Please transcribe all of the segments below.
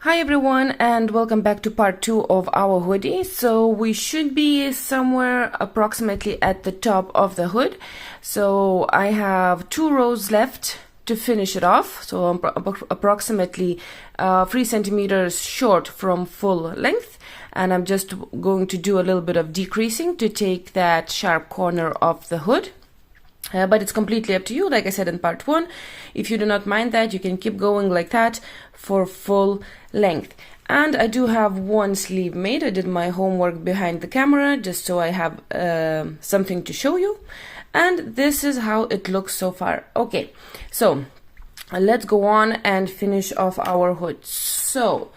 Hi everyone, and welcome back to part 2 of our hoodie. So we should be somewhere approximately at the top of the hood. So I have 2 rows left to finish it off. So I'm approximately 3 centimeters short from full length, and I'm just going to do a little bit of decreasing to take that sharp corner of the hood. But it's completely up to you. Like I said in part 1, if you do not mind that, you can keep going like that for full length. And I do have one sleeve made. I did my homework behind the camera just so I have something to show you. And this is how it looks so far. Okay, so let's go on and finish off our hood. So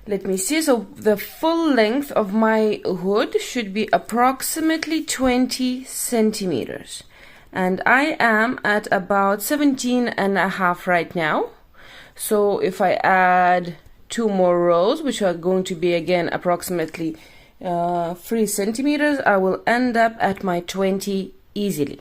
let me see. So the full length of my hood should be approximately 20 centimeters. And I am at about 17.5 right now. So if I add 2 more rows, which are going to be again approximately 3 centimeters, I will end up at my 20 easily.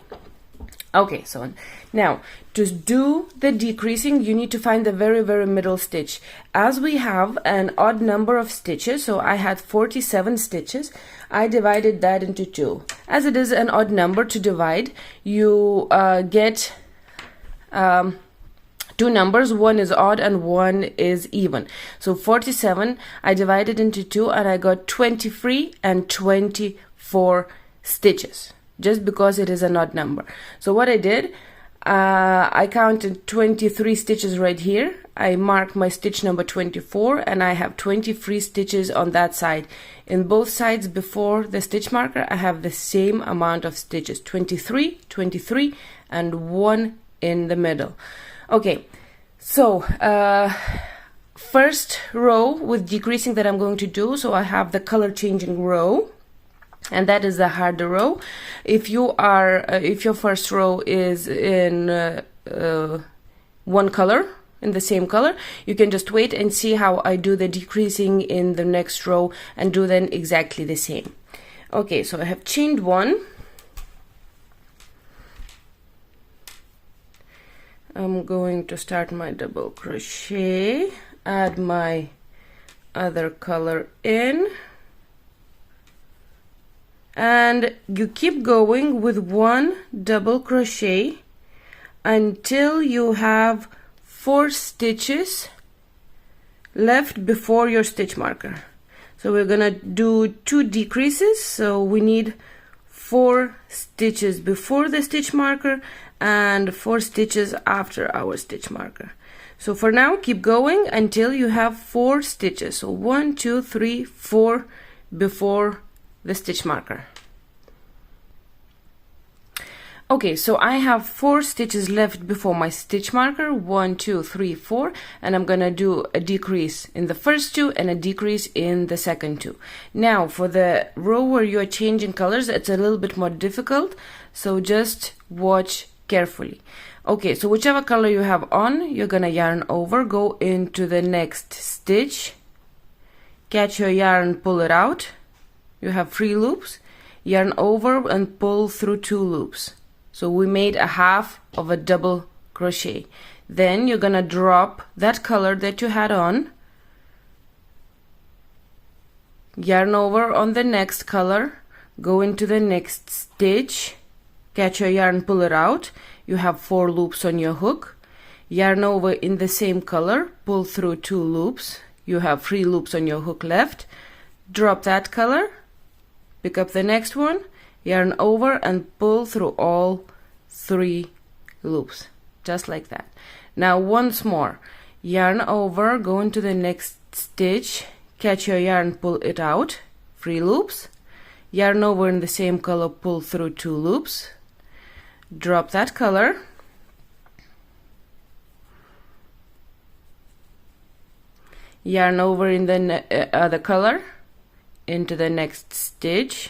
Okay, so now to do the decreasing, you need to find the very middle stitch. As we have an odd number of stitches, so I had 47 stitches, I divided that into 2. As it is an odd number to divide, you get 2 numbers, one is odd and one is even. So 47 I divided into 2 and I got 23 and 24 stitches, just because it is an odd number. So what I did, I counted 23 stitches right here. I marked my stitch number 24 and I have 23 stitches on that side. In both sides before the stitch marker, I have the same amount of stitches, 23, 23 and 1 in the middle. Okay, so first row with decreasing that I'm going to do, so I have the color changing row, and that is the harder row. If you are if your first row is in one color, in the same color, you can just wait and see how I do the decreasing in the next row and do then exactly the same. Okay, so I have chained 1. I'm going to start my double crochet, add my other color in, and you keep going with 1 double crochet until you have 4 stitches left before your stitch marker. So we're gonna do 2 decreases, so we need 4 stitches before the stitch marker and 4 stitches after our stitch marker. So for now, keep going until you have 4 stitches. So 1, 2, 3, 4 before the stitch marker. Okay, so I have 4 stitches left before my stitch marker, 1, 2, 3, 4, and I'm gonna do a decrease in the first 2 and a decrease in the second 2. Now for the row where you are changing colors, it's a little bit more difficult, so just watch carefully. Okay, so whichever color you have on, you're gonna yarn over, go into the next stitch, catch your yarn, pull it out. You have 3 loops, yarn over and pull through 2 loops. So we made a half of a double crochet. Then you're gonna drop that color that you had on, yarn over on the next color, go into the next stitch, catch your yarn, pull it out. You have 4 loops on your hook, yarn over in the same color, pull through 2 loops. You have 3 loops on your hook left, drop that color, pick up the next one, yarn over and pull through all 3 loops, just like that. Now once more, yarn over, go into the next stitch, catch your yarn, pull it out, 3 loops, yarn over in the same color, pull through 2 loops, drop that color, yarn over in the other color, into the next stitch,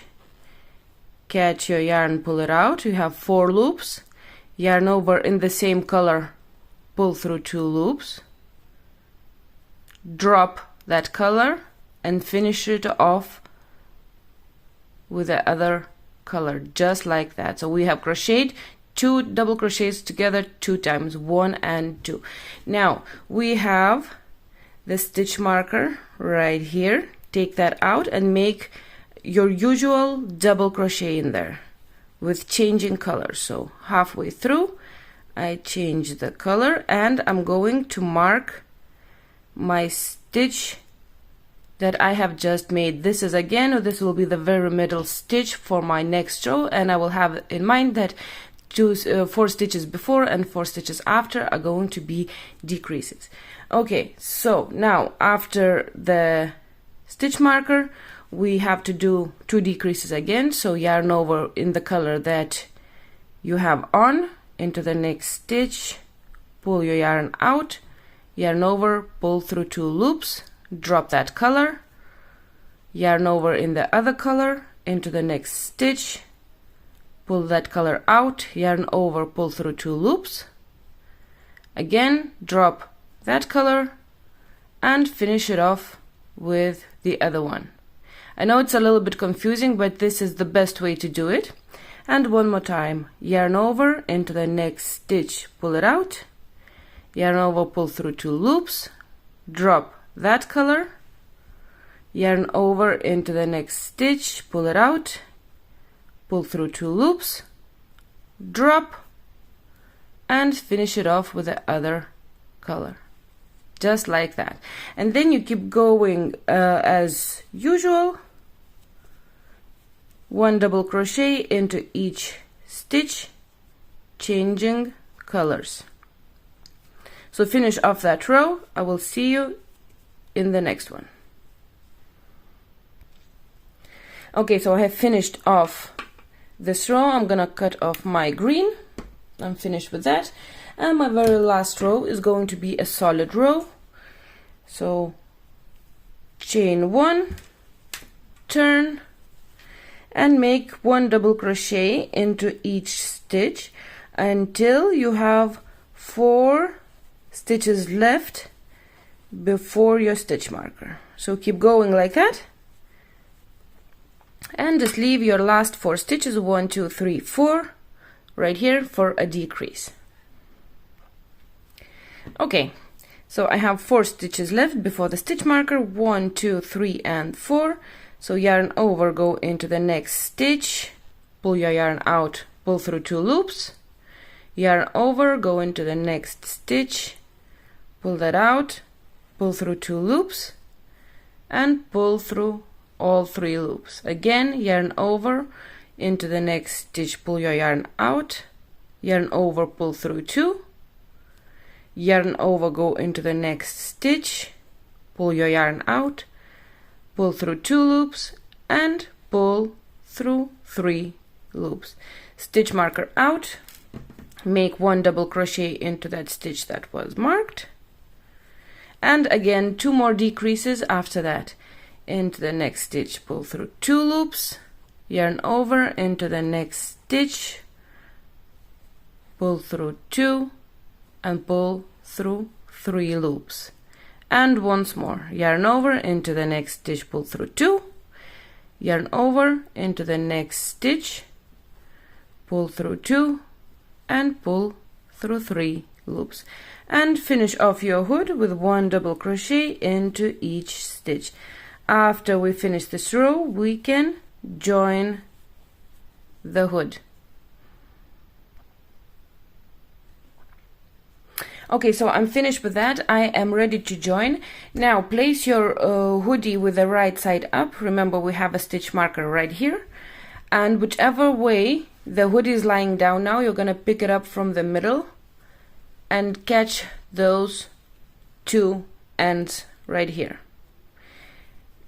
catch your yarn, pull it out. You have 4 loops, yarn over in the same color, pull through 2 loops, drop that color and finish it off with the other color, just like that. So we have crocheted 2 double crochets together 2 times, 1 and 2. Now we have the stitch marker right here, take that out and make your usual double crochet in there with changing color. So halfway through I change the color and I'm going to mark my stitch that I have just made. This is again, this will be the very middle stitch for my next row, and I will have in mind that 4 stitches before and 4 stitches after are going to be decreases. Okay, so now after the stitch marker we have to do 2 decreases again. So yarn over in the color that you have on into the next stitch, pull your yarn out, yarn over, pull through 2 loops, drop that color, yarn over in the other color into the next stitch, pull that color out, yarn over, pull through 2 loops, again drop that color and finish it off with the other one. I know it's a little bit confusing, but this is the best way to do it. And one more time, yarn over into the next stitch, pull it out, yarn over, pull through 2 loops, drop that color, yarn over into the next stitch, pull it out, pull through 2 loops, drop, and finish it off with the other color, just like that. And then you keep going as usual, 1 double crochet into each stitch, changing colors. So finish off that row. I will see you in the next one. Okay, so I have finished off this row. I'm gonna cut off my green. I'm finished with that, and my very last row is going to be a solid row. So chain 1, turn, and make 1 double crochet into each stitch until you have 4 stitches left before your stitch marker. So keep going like that, and just leave your last 4 stitches, 1 2 3 4 right here for a decrease. Okay, so I have 4 stitches left before the stitch marker, 1 2 3 and 4. So yarn over, go into the next stitch, pull your yarn out, pull through 2 loops, yarn over, go into the next stitch, pull that out, pull through 2 loops, and pull through all 3 loops. Again, yarn over into the next stitch, pull your yarn out, yarn over, pull through 2, yarn over, go into the next stitch, pull your yarn out, pull through 2 loops, and pull through 3 loops. Stitch marker out, make 1 double crochet into that stitch that was marked, and again 2 more decreases after that. Into the next stitch, pull through 2 loops, yarn over into the next stitch, pull through 2, and pull through 3 loops. And once more, yarn over into the next stitch, pull through 2, yarn over into the next stitch, pull through 2, and pull through 3 loops, and finish off your hood with 1 double crochet into each stitch. After we finish this row, we can join the hood. Okay, so I'm finished with that. I am ready to join. Now place your hoodie with the right side up. Remember, we have a stitch marker right here, and whichever way the hoodie is lying down now, you're gonna pick it up from the middle and catch those 2 ends right here,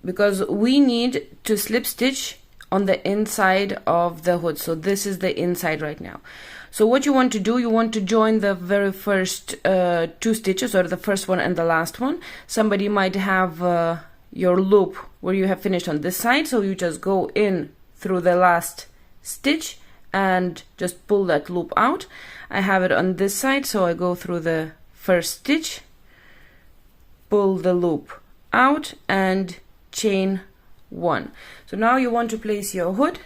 because we need to slip stitch on the inside of the hood. So this is the inside right now. So what you want to do, you want to join the very first 2 stitches, or the first one and the last one. Somebody might have your loop where you have finished on this side, so you just go in through the last stitch and just pull that loop out. I have it on this side, so I go through the first stitch, pull the loop out, and chain 1. So now you want to place your hood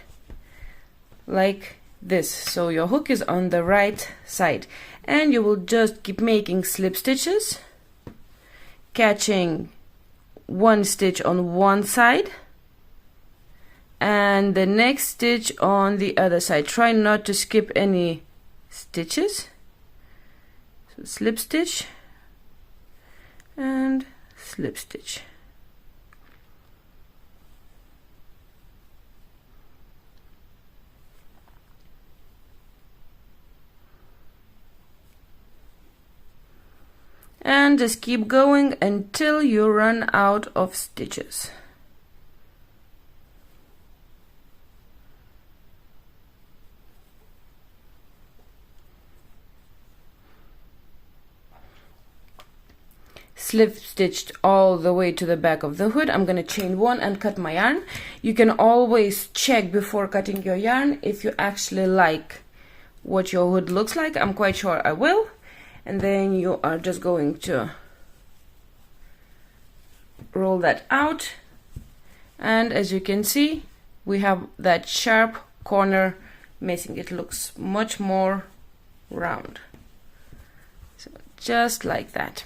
like this, so your hook is on the right side, and you will just keep making slip stitches, catching one stitch on one side and the next stitch on the other side. Try not to skip any stitches. So slip stitch and slip stitch. And just keep going until you run out of stitches. Slip stitched all the way to the back of the hood. I'm going to chain one and cut my yarn. You can always check before cutting your yarn if you actually like what your hood looks like. I'm quite sure I will. And then you are just going to roll that out, and as you can see, we have that sharp corner missing. It looks much more round, so just like that.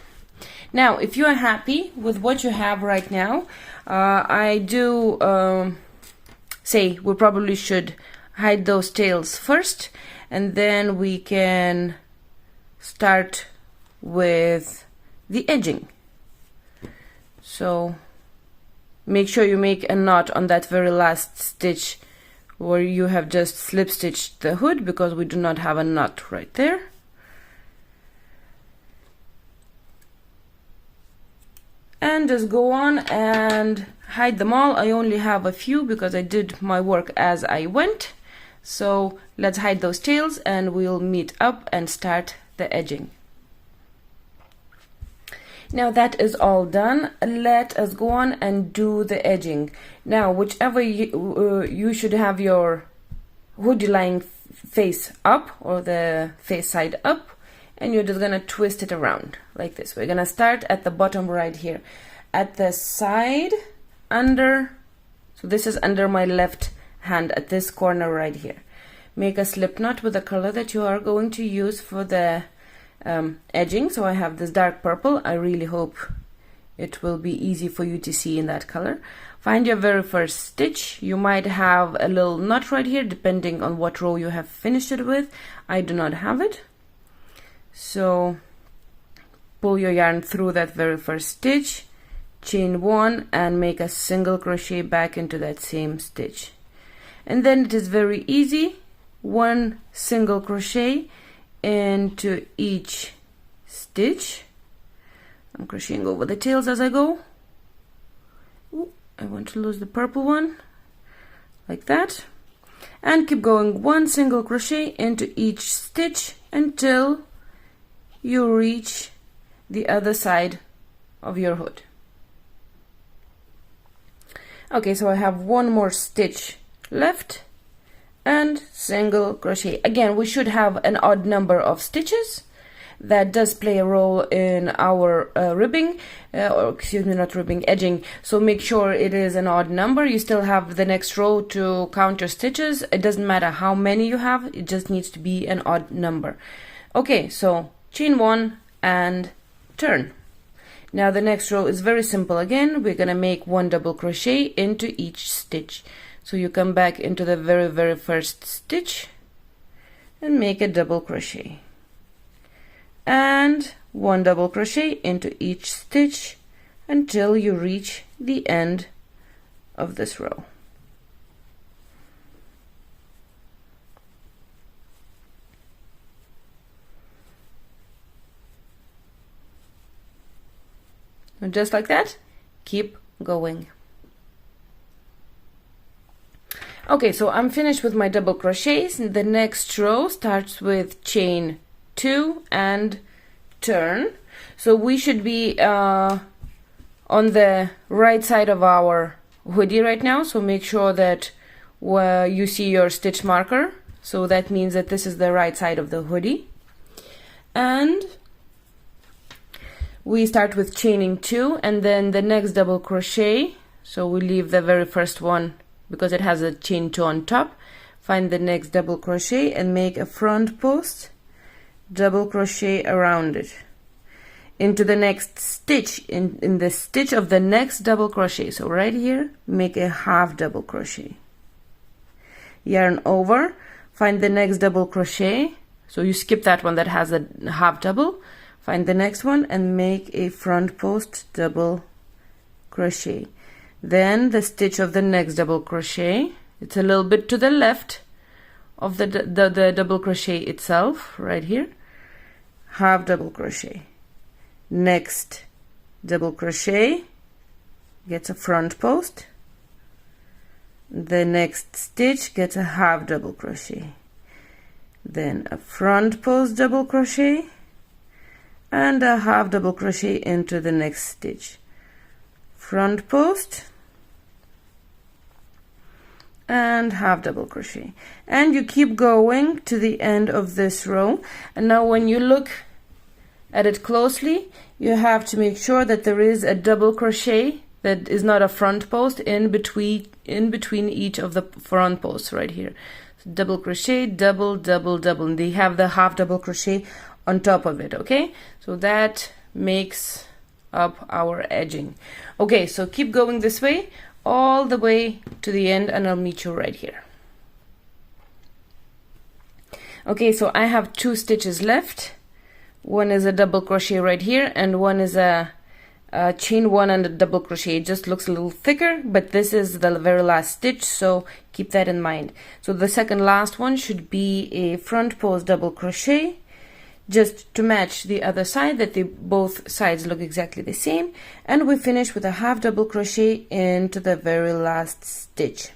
Now if you are happy with what you have right now, I do say we probably should hide those tails first, and then we can start with the edging. So make sure you make a knot on that very last stitch where you have just slip stitched the hood, because we do not have a knot right there. And just go on and hide them all. I only have a few because I did my work as I went. So let's hide those tails and we'll meet up and start the edging. Now that is all done, let us go on and do the edging. Now whichever you should have your hoodie lying face up, or the face side up, and you're just gonna twist it around like this. We're gonna start at the bottom right here, at the side under, so this is under my left hand at this corner right here. Make a slip knot with the color that you are going to use for the edging. So I have this dark purple. I really hope it will be easy for you to see in that color. Find your very first stitch. You might have a little knot right here depending on what row you have finished it with. I do not have it, so pull your yarn through that very first stitch, chain one and make a single crochet back into that same stitch, and then it is very easy. One single crochet into each stitch. I'm crocheting over the tails as I go. Ooh, I want to lose the purple one, like that, and keep going. One single crochet into each stitch until you reach the other side of your hood. Okay, so I have one more stitch left and single crochet. Again, we should have an odd number of stitches. That does play a role in our ribbing, or excuse me, not ribbing, edging. So make sure it is an odd number. You still have the next row to count your stitches. It doesn't matter how many you have, it just needs to be an odd number. Okay, so chain one and turn. Now the next row is very simple. Again, we're gonna make one double crochet into each stitch. So you come back into the very first stitch and make a double crochet, and one double crochet into each stitch until you reach the end of this row. And just like that, keep going. Okay, so I'm finished with my double crochets. The next row starts with chain two and turn. So we should be on the right side of our hoodie right now, so make sure that you see your stitch marker. So that means that this is the right side of the hoodie, and we start with chaining two and then the next double crochet. So we leave the very first one because it has a chain two on top. Find the next double crochet and make a front post double crochet around it. into the next stitch, in the stitch of the next double crochet. So right here, make a half double crochet, yarn over, find the next double crochet. So you skip that one that has a half double, find the next one and make a front post double crochet. Then the stitch of the next double crochet, it's a little bit to the left of the double crochet itself, right here, half double crochet, next double crochet, gets a front post, the next stitch gets a half double crochet, then a front post double crochet and a half double crochet into the next stitch, front post and half double crochet, and you keep going to the end of this row. And now when you look at it closely, you have to make sure that there is a double crochet that is not a front post in between each of the front posts right here. So double crochet, double, double, double, and they have the half double crochet on top of it. Okay, so that makes up our edging. Okay, so keep going this way all the way to the end and I'll meet you right here. Okay, so I have 2 stitches left. One is a double crochet right here and one is a chain 1 and a double crochet. It just looks a little thicker, but this is the very last stitch, so keep that in mind. So the second last one should be a front post double crochet, just to match the other side, that both sides look exactly the same, and we finish with a half double crochet into the very last stitch,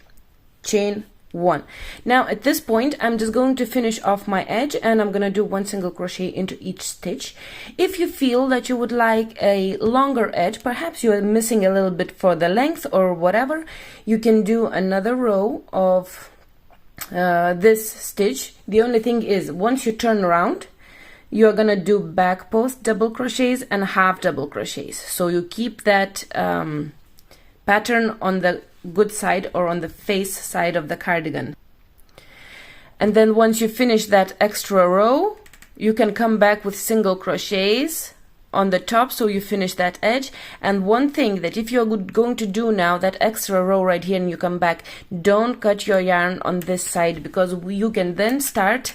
chain 1. Now at this point I'm just going to finish off my edge and I'm going to do 1 single crochet into each stitch. If you feel that you would like a longer edge, perhaps you are missing a little bit for the length or whatever, you can do another row of this stitch. The only thing is, once you turn around, you're gonna do back post double crochets and half double crochets, so you keep that pattern on the good side or on the face side of the cardigan. And then once you finish that extra row, you can come back with single crochets on the top, so you finish that edge. And one thing that if you're going to do now that extra row right here and you come back, don't cut your yarn on this side, because you can then start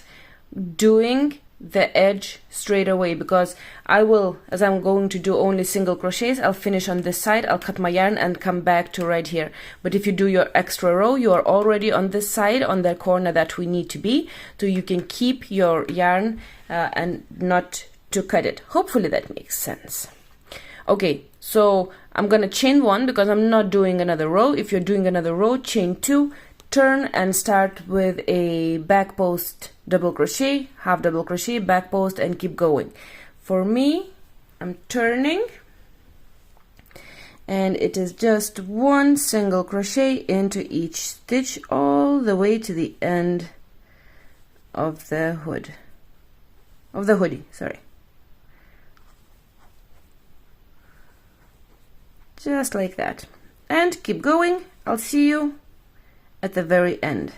doing the edge straight away, because I will, as I'm going to do only single crochets, I'll finish on this side, I'll cut my yarn and come back to right here. But if you do your extra row, you are already on this side, on the corner that we need to be, so you can keep your yarn and not to cut it. Hopefully that makes sense. Okay, so I'm gonna chain 1 because I'm not doing another row. If you're doing another row, chain 2, turn and start with a back post double crochet, half double crochet, back post, and keep going. For me, I'm turning and it is just 1 single crochet into each stitch all the way to the end of the hoodie, sorry. Just like that, and keep going. I'll see you at the very end.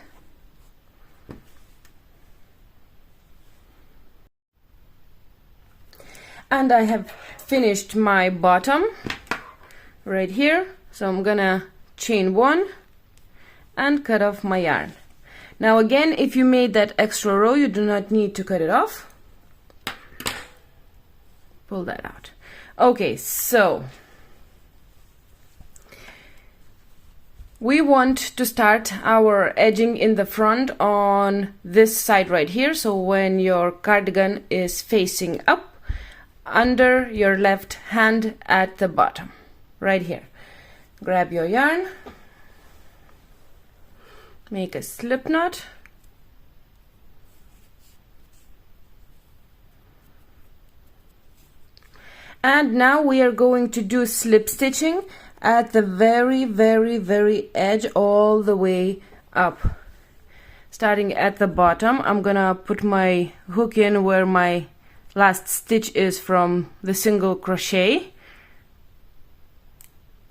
And I have finished my bottom right here, so I'm gonna chain 1 and cut off my yarn. Now again, if you made that extra row, you do not need to cut it off. Pull that out. Okay, so we want to start our edging in the front on this side right here. So when your cardigan is facing up, under your left hand at the bottom, right here. Grab your yarn, make a slip knot, and now we are going to do slip stitching at the very edge all the way up. Starting at the bottom, I'm gonna put my hook in where my last stitch is from the single crochet.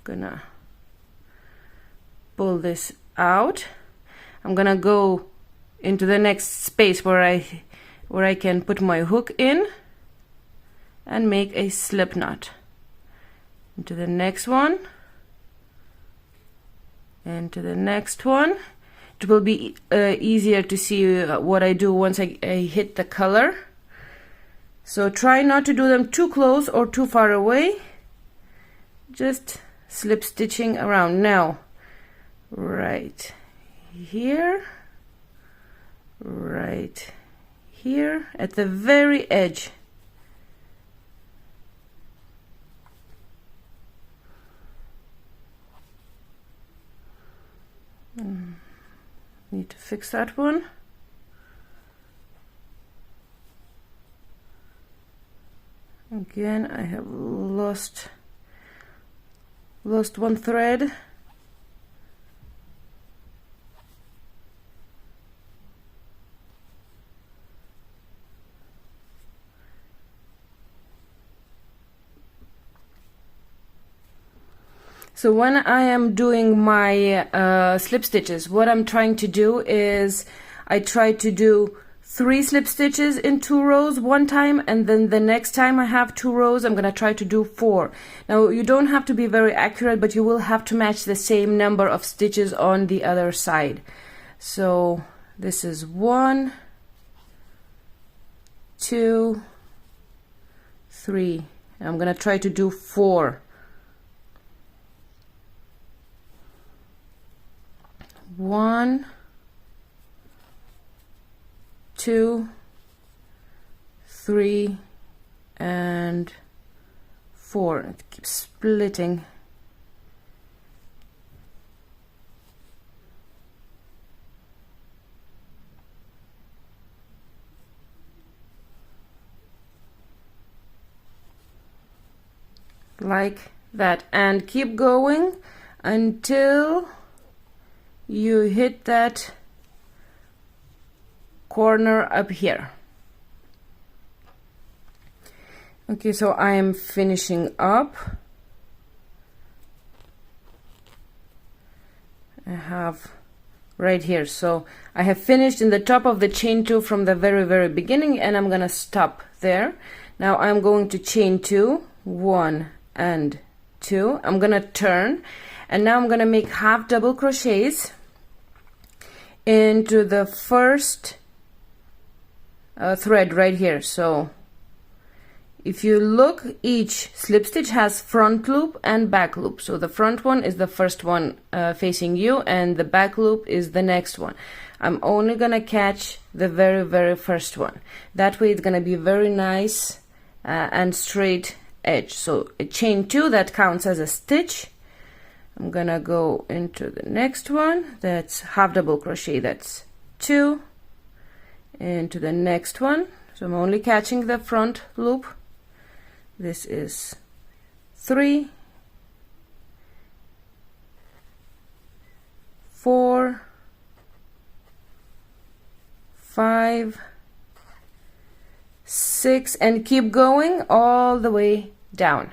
Gonna pull this out. I'm gonna go into the next space where I can put my hook in, and make a slip knot. Into the next one, into the next one. It will be easier to see what I do once I hit the color. So try not to do them too close or too far away. Just slip stitching around. Now, right here, right here at the very edge. Need to fix that one. Again, I have lost one thread. So when I am doing my slip stitches, what I'm trying to do is I try to do 3 slip stitches in 2 rows one time, and then the next time I have 2 rows I'm gonna try to do 4. Now you don't have to be very accurate, but you will have to match the same number of stitches on the other side. So this is 1, 2, 3. I'm gonna try to do 4. 1, 2, 3, and 4. It keeps splitting. Like that, and keep going until you hit that corner up here. Okay, so I am finishing up. I have right here, so I have finished in the top of the chain 2 from the very beginning, and I'm gonna stop there. Now I'm going to chain 2, 1 and 2. I'm gonna turn, and now I'm gonna make half double crochets into the first thread right here. So if you look, each slip stitch has front loop and back loop. So the front one is the first one facing you, and the back loop is the next one. I'm only gonna catch the very first one. That way it's gonna be very nice and straight edge. So a chain 2, that counts as a stitch. I'm gonna go into the next one, that's half double crochet, that's 2, into the next one. So I'm only catching the front loop. This is 3, 4, 5, 6, and keep going all the way down.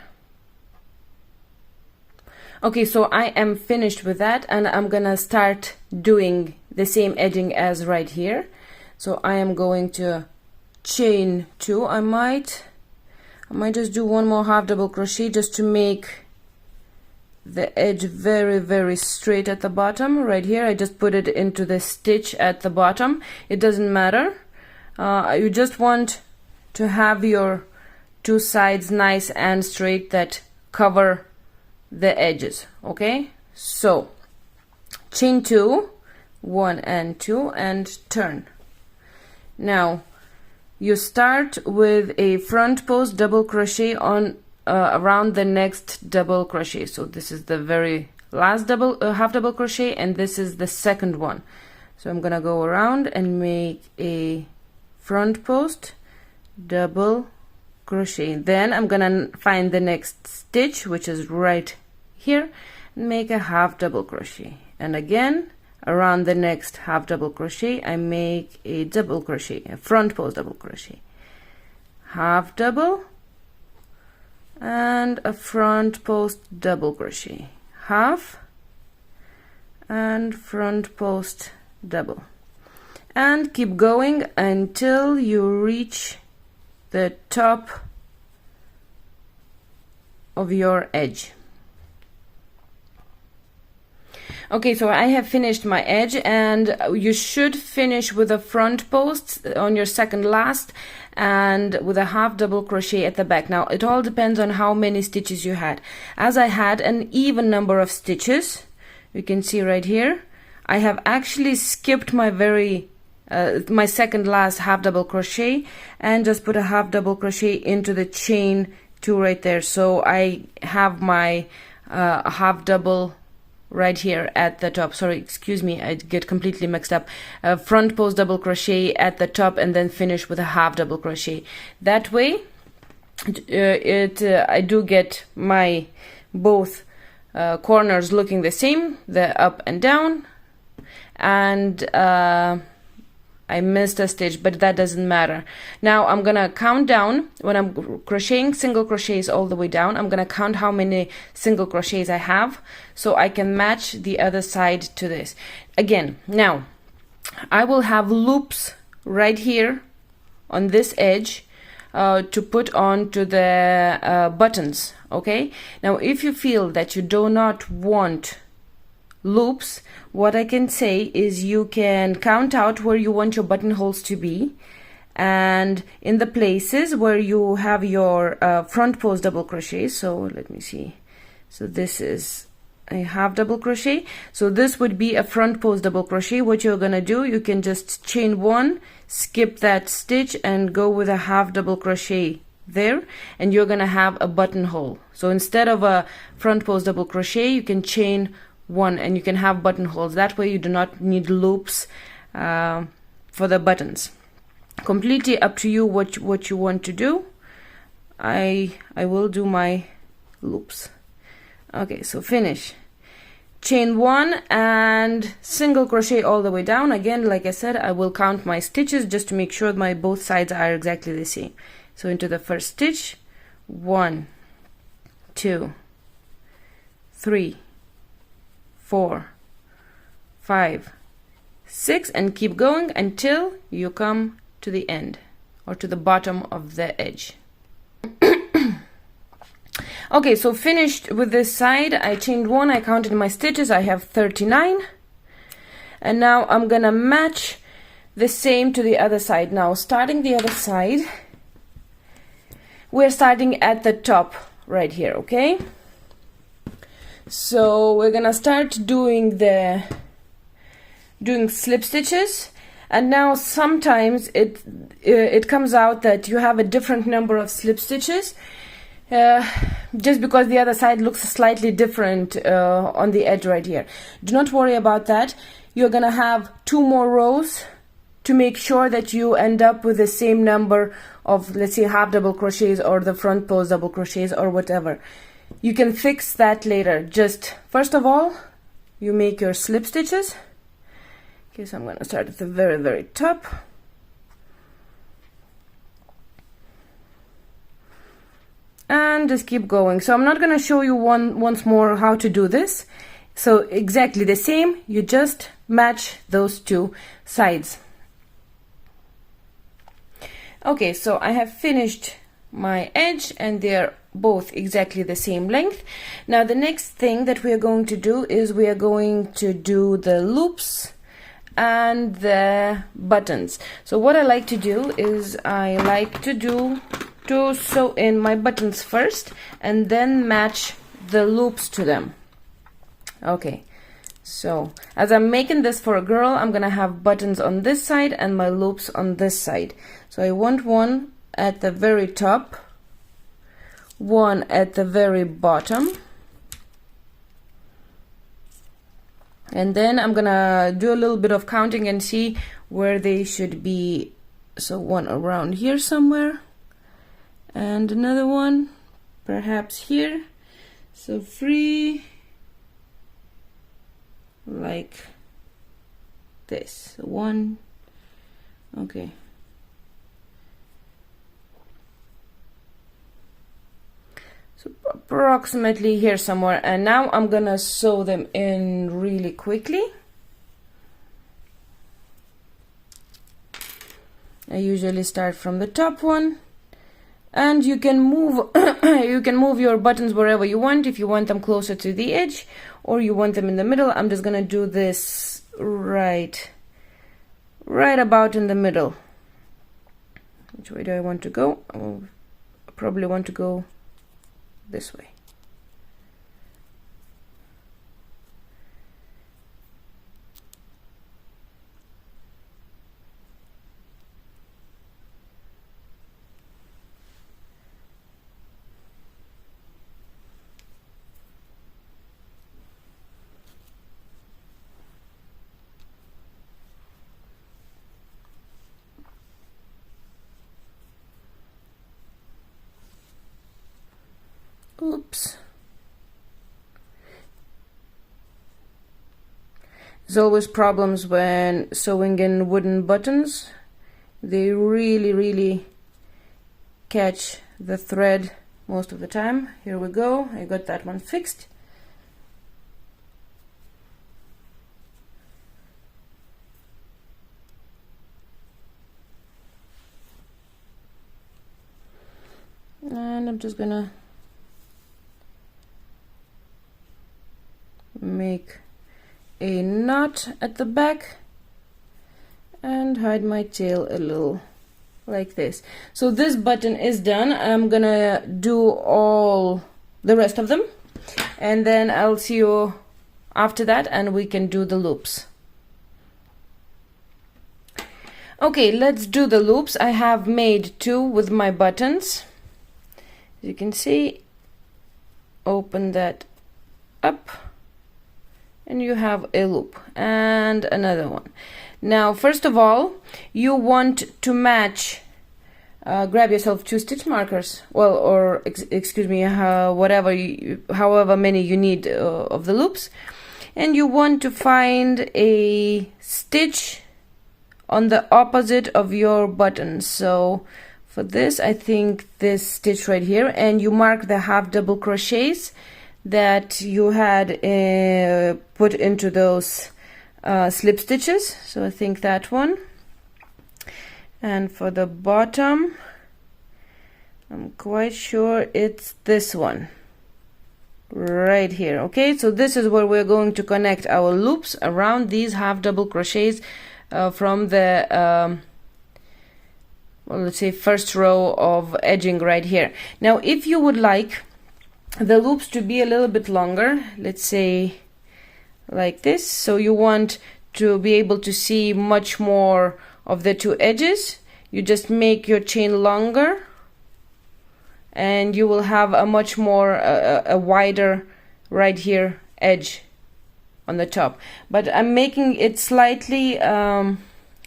Okay, so I am finished with that, and I'm gonna start doing the same edging as right here. So I am going to chain 2. I might just do one more half double crochet just to make the edge very straight at the bottom. Right here I just put it into the stitch at the bottom. It doesn't matter. You just want to have your 2 sides nice and straight that cover the edges. Okay, so chain 2, 1 and 2, and turn. Now you start with a front post double crochet on around the next double crochet. So this is the very last half double crochet, and this is the second one. So I'm gonna go around and make a front post double crochet. Then I'm gonna find the next stitch, which is right here, and make a half double crochet, and again around the next half double crochet I make a double crochet, a front post double crochet, half double, and a front post double crochet, half, and front post double, and keep going until you reach the top of your edge. Okay, so I have finished my edge, and you should finish with a front post on your second last and with a half double crochet at the back. Now it all depends on how many stitches you had. As I had an even number of stitches, you can see right here, I have actually skipped my my second last half double crochet and just put a half double crochet into the chain 2 right there. So I have my half double right here at the top. Sorry, excuse me, I get completely mixed up. Front post double crochet at the top and then finish with a half double crochet. That way I do get my both corners looking the same, the up and down, and I missed a stitch, but that doesn't matter. Now I'm gonna count down. When I'm crocheting single crochets all the way down, I'm gonna count how many single crochets I have so I can match the other side to this. Again, now I will have loops right here on this edge to put on to the buttons. Okay, now if you feel that you do not want loops, what I can say is you can count out where you want your buttonholes to be, and in the places where you have your front post double crochet. So let me see, so this is a half double crochet, so this would be a front post double crochet. What you're gonna do, you can just chain 1, skip that stitch and go with a half double crochet there, and you're gonna have a buttonhole. So instead of a front post double crochet, you can chain 1 and you can have buttonholes. That way you do not need loops for the buttons. Completely up to you what you want to do. I will do my loops. Okay, so finish, chain 1 and single crochet all the way down. Again, like I said, I will count my stitches just to make sure my both sides are exactly the same. So into the first stitch, 1, 2, 3, 4, 5, 6, and keep going until you come to the end or to the bottom of the edge. Okay, so finished with this side. I chained 1, I counted my stitches, I have 39, and now I'm gonna match the same to the other side. Now starting the other side, we're starting at the top right here. Okay, so we're gonna start doing slip stitches, and now sometimes it comes out that you have a different number of slip stitches just because the other side looks slightly different on the edge right here. Do not worry about that. You're gonna have 2 more rows to make sure that you end up with the same number of, let's say, half double crochets or the front post double crochets or whatever. You can fix that later. Just first of all, you make your slip stitches. Okay, so I'm going to start at the very top. And just keep going. So I'm not going to show you once more how to do this. So exactly the same, you just match those 2 sides. Okay, so I have finished my edge and they're both exactly the same length. Now the next thing that we are going to do is we are going to do the loops and the buttons. So what I like to do is I like to sew in my buttons first and then match the loops to them. Okay, so as I'm making this for a girl, I'm gonna have buttons on this side and my loops on this side. So I want one at the very top, one at the very bottom, and then I'm gonna do a little bit of counting and see where they should be. So one around here somewhere, and another one perhaps here. So 3 like this. 1, okay. So approximately here somewhere, and now I'm gonna sew them in really quickly. I usually start from the top one and you can move you can move your buttons wherever you want, if you want them closer to the edge or you want them in the middle. I'm just gonna do this right about in the middle. Which way do I want to go? I probably want to go this way. Oops. There's always problems when sewing in wooden buttons. They really catch the thread most of the time. Here we go. I got that one fixed. And I'm just gonna make a knot at the back and hide my tail a little like this. So this button is done. I'm gonna do all the rest of them and then I'll see you after that and we can do the loops. Okay, let's do the loops. I have made 2 with my buttons. As you can see, open that up and you have a loop and another one. Now first of all, you want to match, grab yourself 2 stitch markers, well, or excuse me, however many you need of the loops, and you want to find a stitch on the opposite of your button. So for this, I think this stitch right here, and you mark the half double crochets that you had put into those slip stitches. So I think that one. And for the bottom, I'm quite sure it's this one right here. Okay, so this is where we're going to connect our loops around these half double crochets from the well, let's say first row of edging right here. Now if you would like the loops to be a little bit longer, let's say like this, so you want to be able to see much more of the 2 edges, you just make your chain longer and you will have a much more a wider right here edge on the top. But I'm making it slightly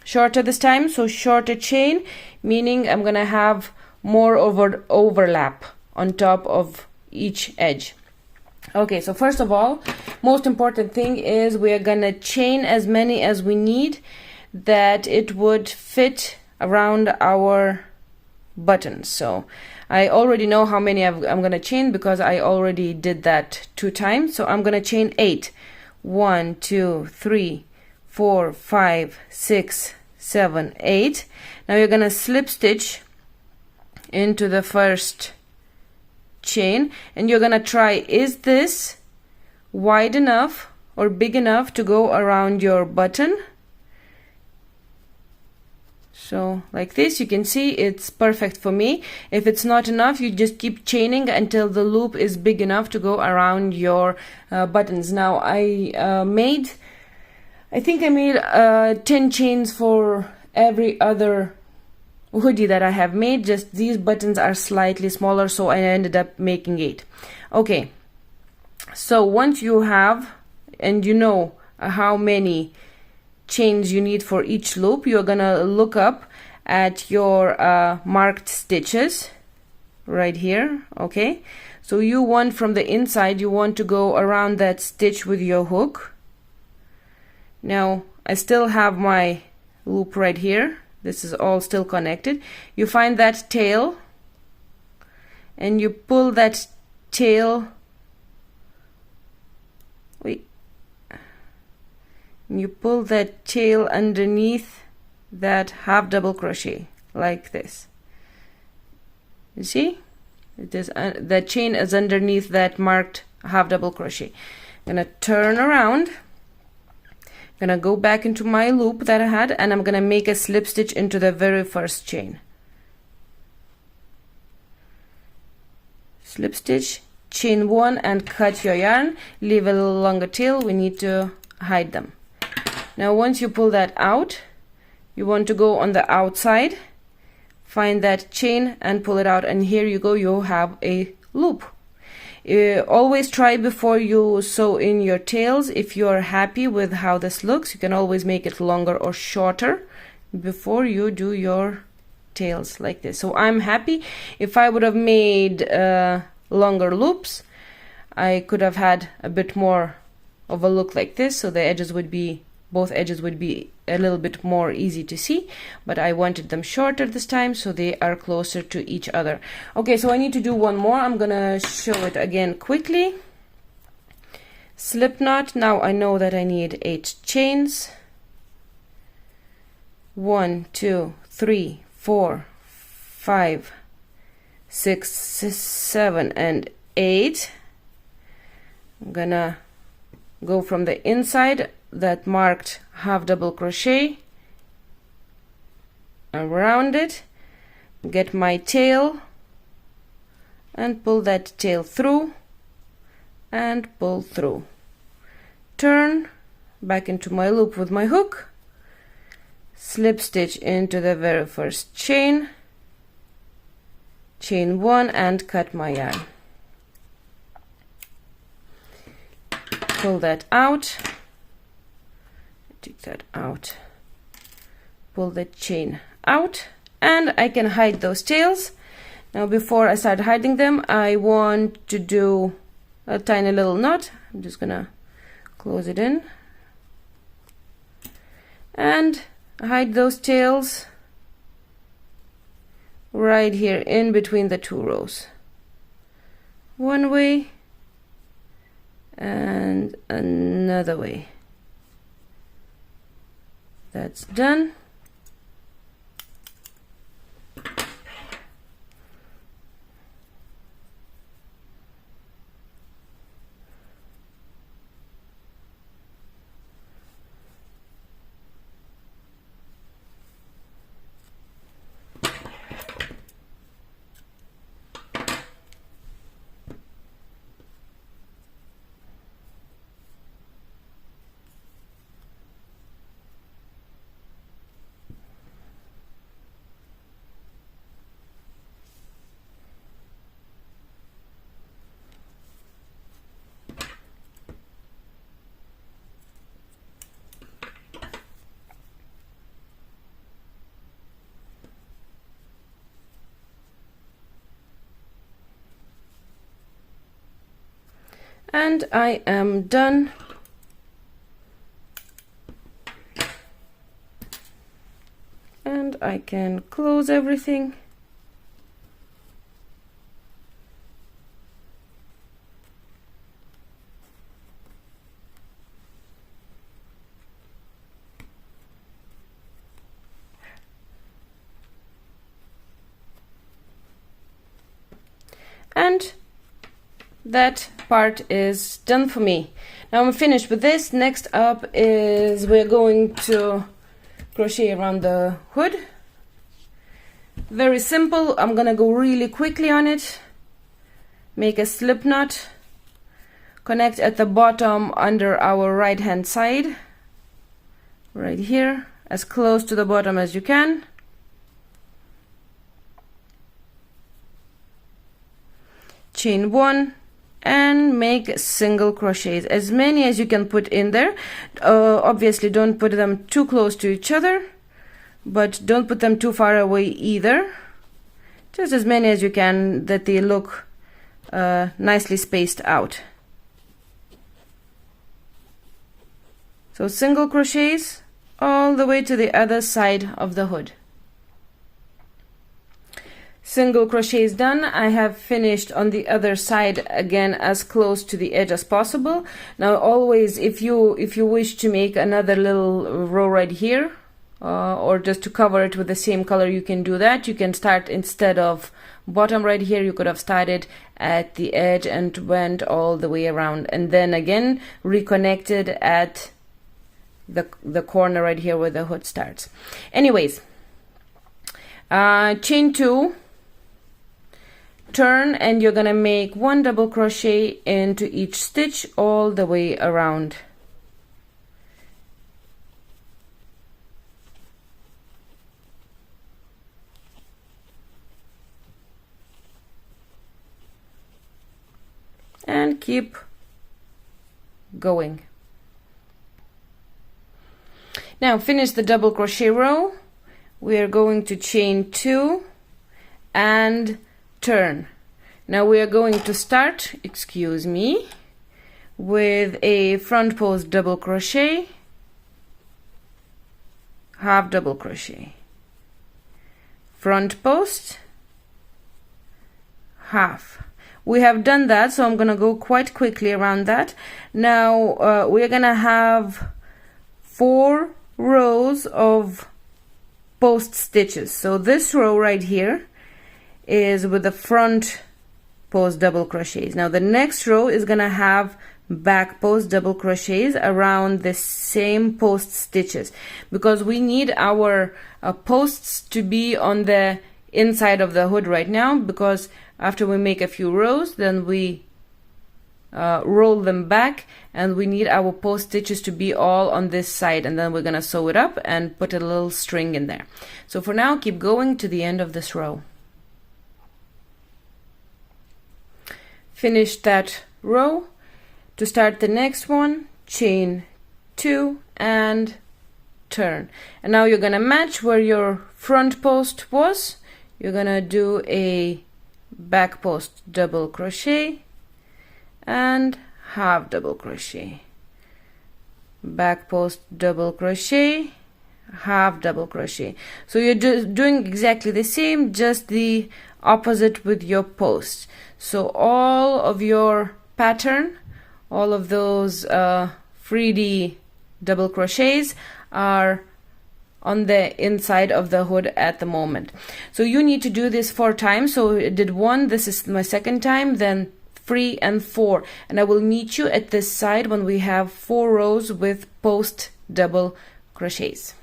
shorter this time, so shorter chain, meaning I'm gonna have more overlap on top of each edge. Okay, so first of all, most important thing is we are gonna chain as many as we need that it would fit around our buttons. So I already know how many I'm gonna chain because I already did that 2 times. So I'm gonna chain 8. 1, 2, 3, 4, 5, 6, 7, 8. Now you're gonna slip stitch into the first chain and you're gonna try, is this wide enough or big enough to go around your button? So like this, you can see it's perfect for me. If it's not enough, you just keep chaining until the loop is big enough to go around your buttons. Now I think I made 10 chains for every other hoodie that I have made. Just these buttons are slightly smaller, so I ended up making 8. Okay, so once you have and you know how many chains you need for each loop, you're gonna look up at your marked stitches right here. Okay, so you want from the inside, you want to go around that stitch with your hook. Now I still have my loop right here. This is all still connected. You find that tail and you pull that tail, you pull that tail underneath that half double crochet like this. You see, it is the chain is underneath that marked half double crochet. I'm gonna turn around, gonna go back into my loop that I had, and I'm gonna make a slip stitch into the very first chain. Slip stitch, chain 1, and cut your yarn. Leave a little longer tail, we need to hide them. Now once you pull that out, you want to go on the outside, find that chain and pull it out, and here you go, you have a loop. Always try before you sew in your tails. If you are happy with how this looks, you can always make it longer or shorter before you do your tails like this. So I'm happy. If I would have made longer loops, I could have had a bit more of a look like this, so the edges would be, both edges would be a little bit more easy to see, but I wanted them shorter this time so they are closer to each other. Okay, so I need to do one more. I'm gonna show it again quickly. Slip knot. Now I know that I need 8 chains. 1, 2, 3, 4, 5, 6, 7, and 8. I'm gonna go from the inside that marked half double crochet around it, get my tail and pull that tail through and pull through, turn back into my loop with my hook, slip stitch into the very first chain, chain 1, and cut my yarn. Pull that out, take that out, pull the chain out, and I can hide those tails. Now before I start hiding them, I want to do a tiny little knot. I'm just gonna close it in and hide those tails right here in between the 2 rows. One way and another way. That's done. And I am done. And I can close everything. And that part is done for me. Now I'm finished with this. Next up is we're going to crochet around the hood. Very simple. I'm gonna go really quickly on it. Make a slip knot, connect at the bottom under our right hand side, right here, as close to the bottom as you can. Chain 1 and make single crochets, as many as you can put in there. Obviously don't put them too close to each other, but don't put them too far away either. Just as many as you can, that they look nicely spaced out. So single crochets all the way to the other side of the hood. Single crochets done. I have finished on the other side again, as close to the edge as possible. Now always, if you wish to make another little row right here, or just to cover it with the same color, you can do that. You can start, instead of bottom right here, you could have started at the edge and went all the way around, and then again reconnected at the corner right here where the hood starts. Anyways, chain 2, turn, and you're gonna make 1 double crochet into each stitch all the way around. And keep going. Now finish the double crochet row. We are going to chain 2 and turn. Now we are going to start, excuse me, with a front post double crochet, half double crochet, front post, half. We have done that, so I'm gonna go quite quickly around that. Now we're gonna have 4 rows of post stitches. So this row right here is with the front post double crochets. Now the next row is gonna have back post double crochets around the same post stitches, because we need our posts to be on the inside of the hood right now, because after we make a few rows, then we roll them back, and we need our post stitches to be all on this side, and then we're gonna sew it up and put a little string in there. So for now, keep going to the end of this row. Finish that row. To start the next one, chain 2 and turn. And now you're gonna match where your front post was. You're gonna do a back post double crochet and half double crochet, back post double crochet, half double crochet. So you're just doing exactly the same, just the opposite with your posts. So all of your pattern, all of those 3D double crochets are on the inside of the hood at the moment. So you need to do this 4 times. So I did 1, this is my second time, then 3 and 4, and I will meet you at this side when we have 4 rows with post double crochets.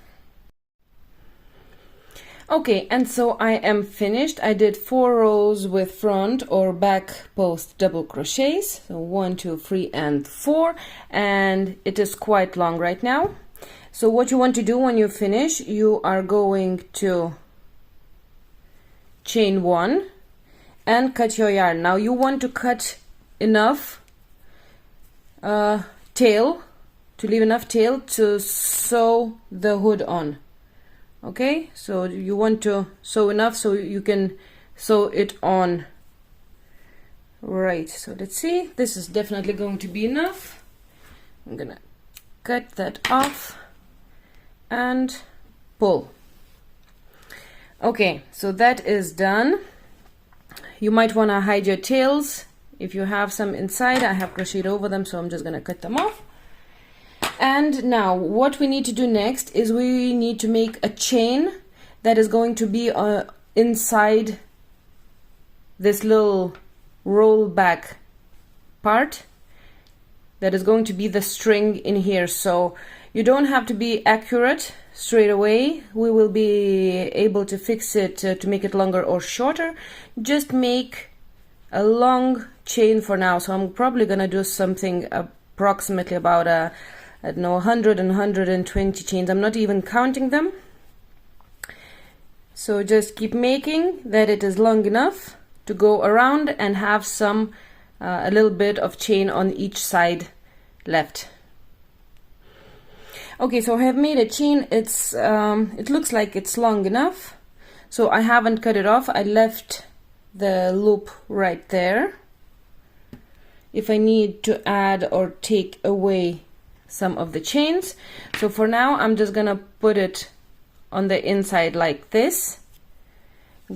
Okay, and so I am finished. I did 4 rows with front or back post double crochets, so 1, 2, 3 and 4, and it is quite long right now. So what you want to do when you finish, you are going to chain 1 and cut your yarn. Now you want to cut enough tail, to leave enough tail to sew the hood on. Okay, so you want to sew enough so you can sew it on. Right, so let's see, this is definitely going to be enough. I'm gonna cut that off and pull. Okay, so that is done. You might want to hide your tails if you have some inside. I have crocheted over them, so I'm just gonna cut them off. And now what we need to do next is we need to make a chain that is going to be inside this little roll back part. That is going to be the string in here. So you don't have to be accurate straight away. We will be able to fix it to make it longer or shorter. Just make a long chain for now. So I'm probably gonna do something approximately about I don't know, 100 and 120 chains. I'm not even counting them. So just keep making that it is long enough to go around and have some a little bit of chain on each side left. Okay, so I have made a chain. It's it looks like it's long enough, so I haven't cut it off. I left the loop right there. If I need to add or take away some of the chains, so for now I'm just gonna put it on the inside like this.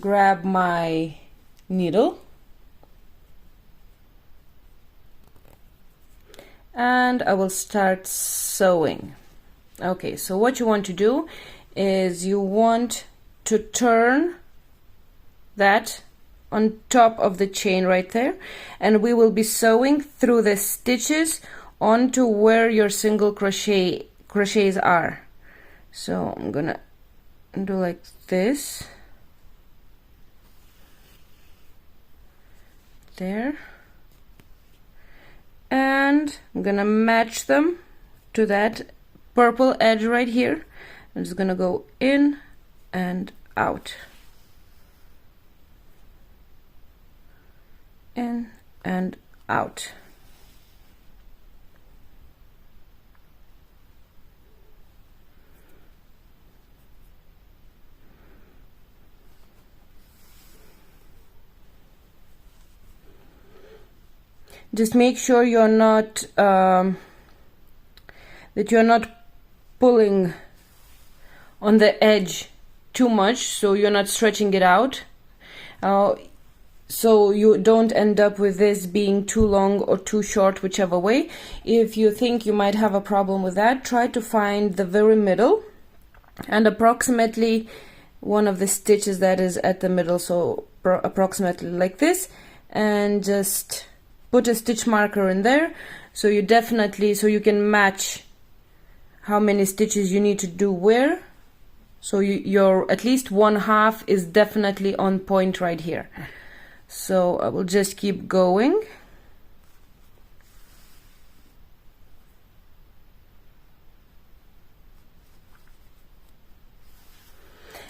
Grab my needle and I will start sewing. Okay, so what you want to do is you want to turn that on top of the chain right there, and we will be sewing through the stitches onto where your single crochets are. So I'm gonna do like this, there, and I'm gonna match them to that purple edge right here. I'm just gonna go in and out, in and out. Just make sure you're not that you're not pulling on the edge too much, so you're not stretching it out, so you don't end up with this being too long or too short, whichever way. If you think you might have a problem with that, try to find the very middle and approximately one of the stitches that is at the middle, so approximately like this, and just put a stitch marker in there, so you can match how many stitches you need to do where, so your at least 1/2 is definitely on point right here. So I will just keep going.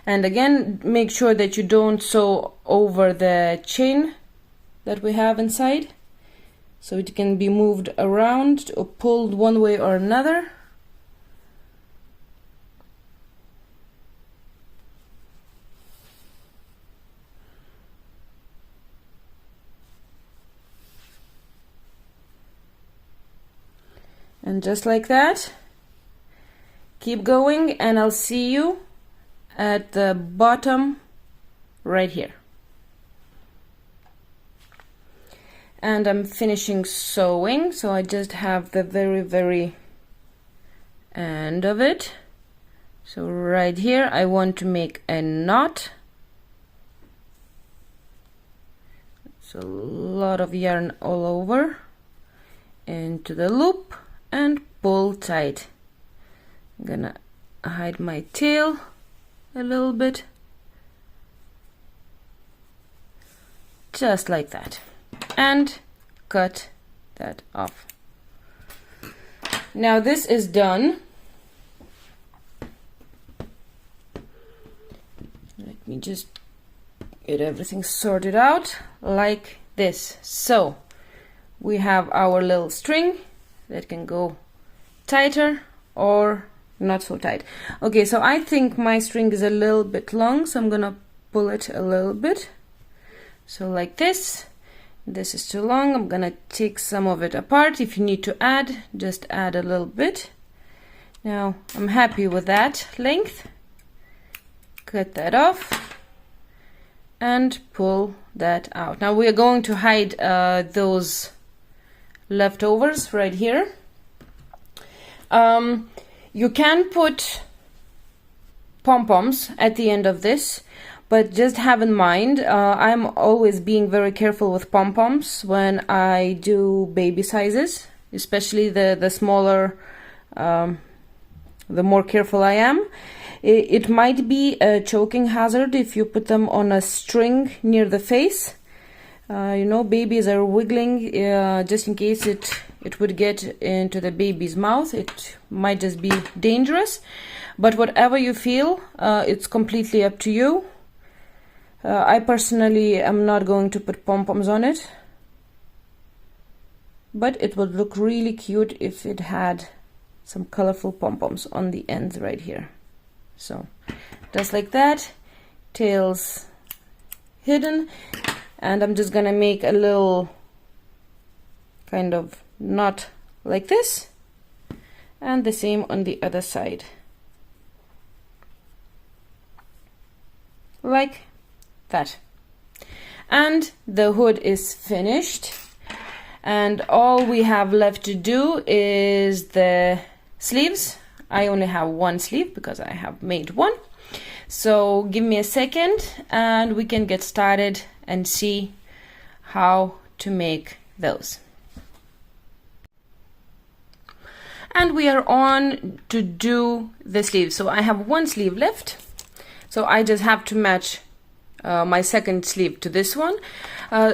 And again, make sure that you don't sew over the chain that we have inside, so it can be moved around or pulled one way or another. And just like that, keep going, and I'll see you at the bottom right here. And I'm finishing sewing, so I just have the very end of it. So right here I want to make a knot. It's a lot of yarn all over, into the loop and pull tight. I'm gonna hide my tail a little bit, just like that, and cut that off. Now this is done. Let me just get everything sorted out like this. So we have our little string that can go tighter or not so tight. Okay, so I think my string is a little bit long, so I'm gonna pull it a little bit. So like this. This is too long. I'm gonna take some of it apart. If you need to add, just add a little bit. Now I'm happy with that length. Cut that off and pull that out. Now we are going to hide those leftovers right here. You can put pom-poms at the end of this, but just have in mind, I'm always being very careful with pom-poms when I do baby sizes, especially the smaller, the more careful I am. It might be a choking hazard if you put them on a string near the face. You know, babies are wiggling, just in case it would get into the baby's mouth. It might just be dangerous, but whatever you feel, it's completely up to you. I personally am not going to put pom-poms on it, but it would look really cute if it had some colorful pom-poms on the ends right here. So just like that, tails hidden, and I'm just gonna make a little kind of knot like this, and the same on the other side, like that. And the hood is finished, and all we have left to do is the sleeves. I only have one sleeve because I have made one, so give me a second and we can get started and see how to make those. And we are on to do the sleeve. So I have one sleeve left, so I just have to match my second sleeve to this one.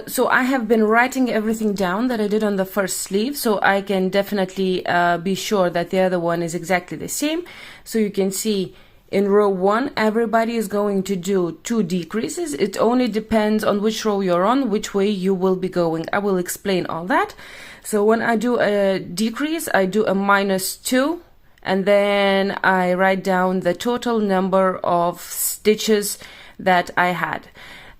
So I have been writing everything down that I did on the first sleeve, so I can definitely be sure that the other one is exactly the same. So you can see in row 1 everybody is going to do 2 decreases. It only depends on which row you're on, which way you will be going. I will explain all that. So when I do a decrease, I do a -2, and then I write down the total number of stitches that I had.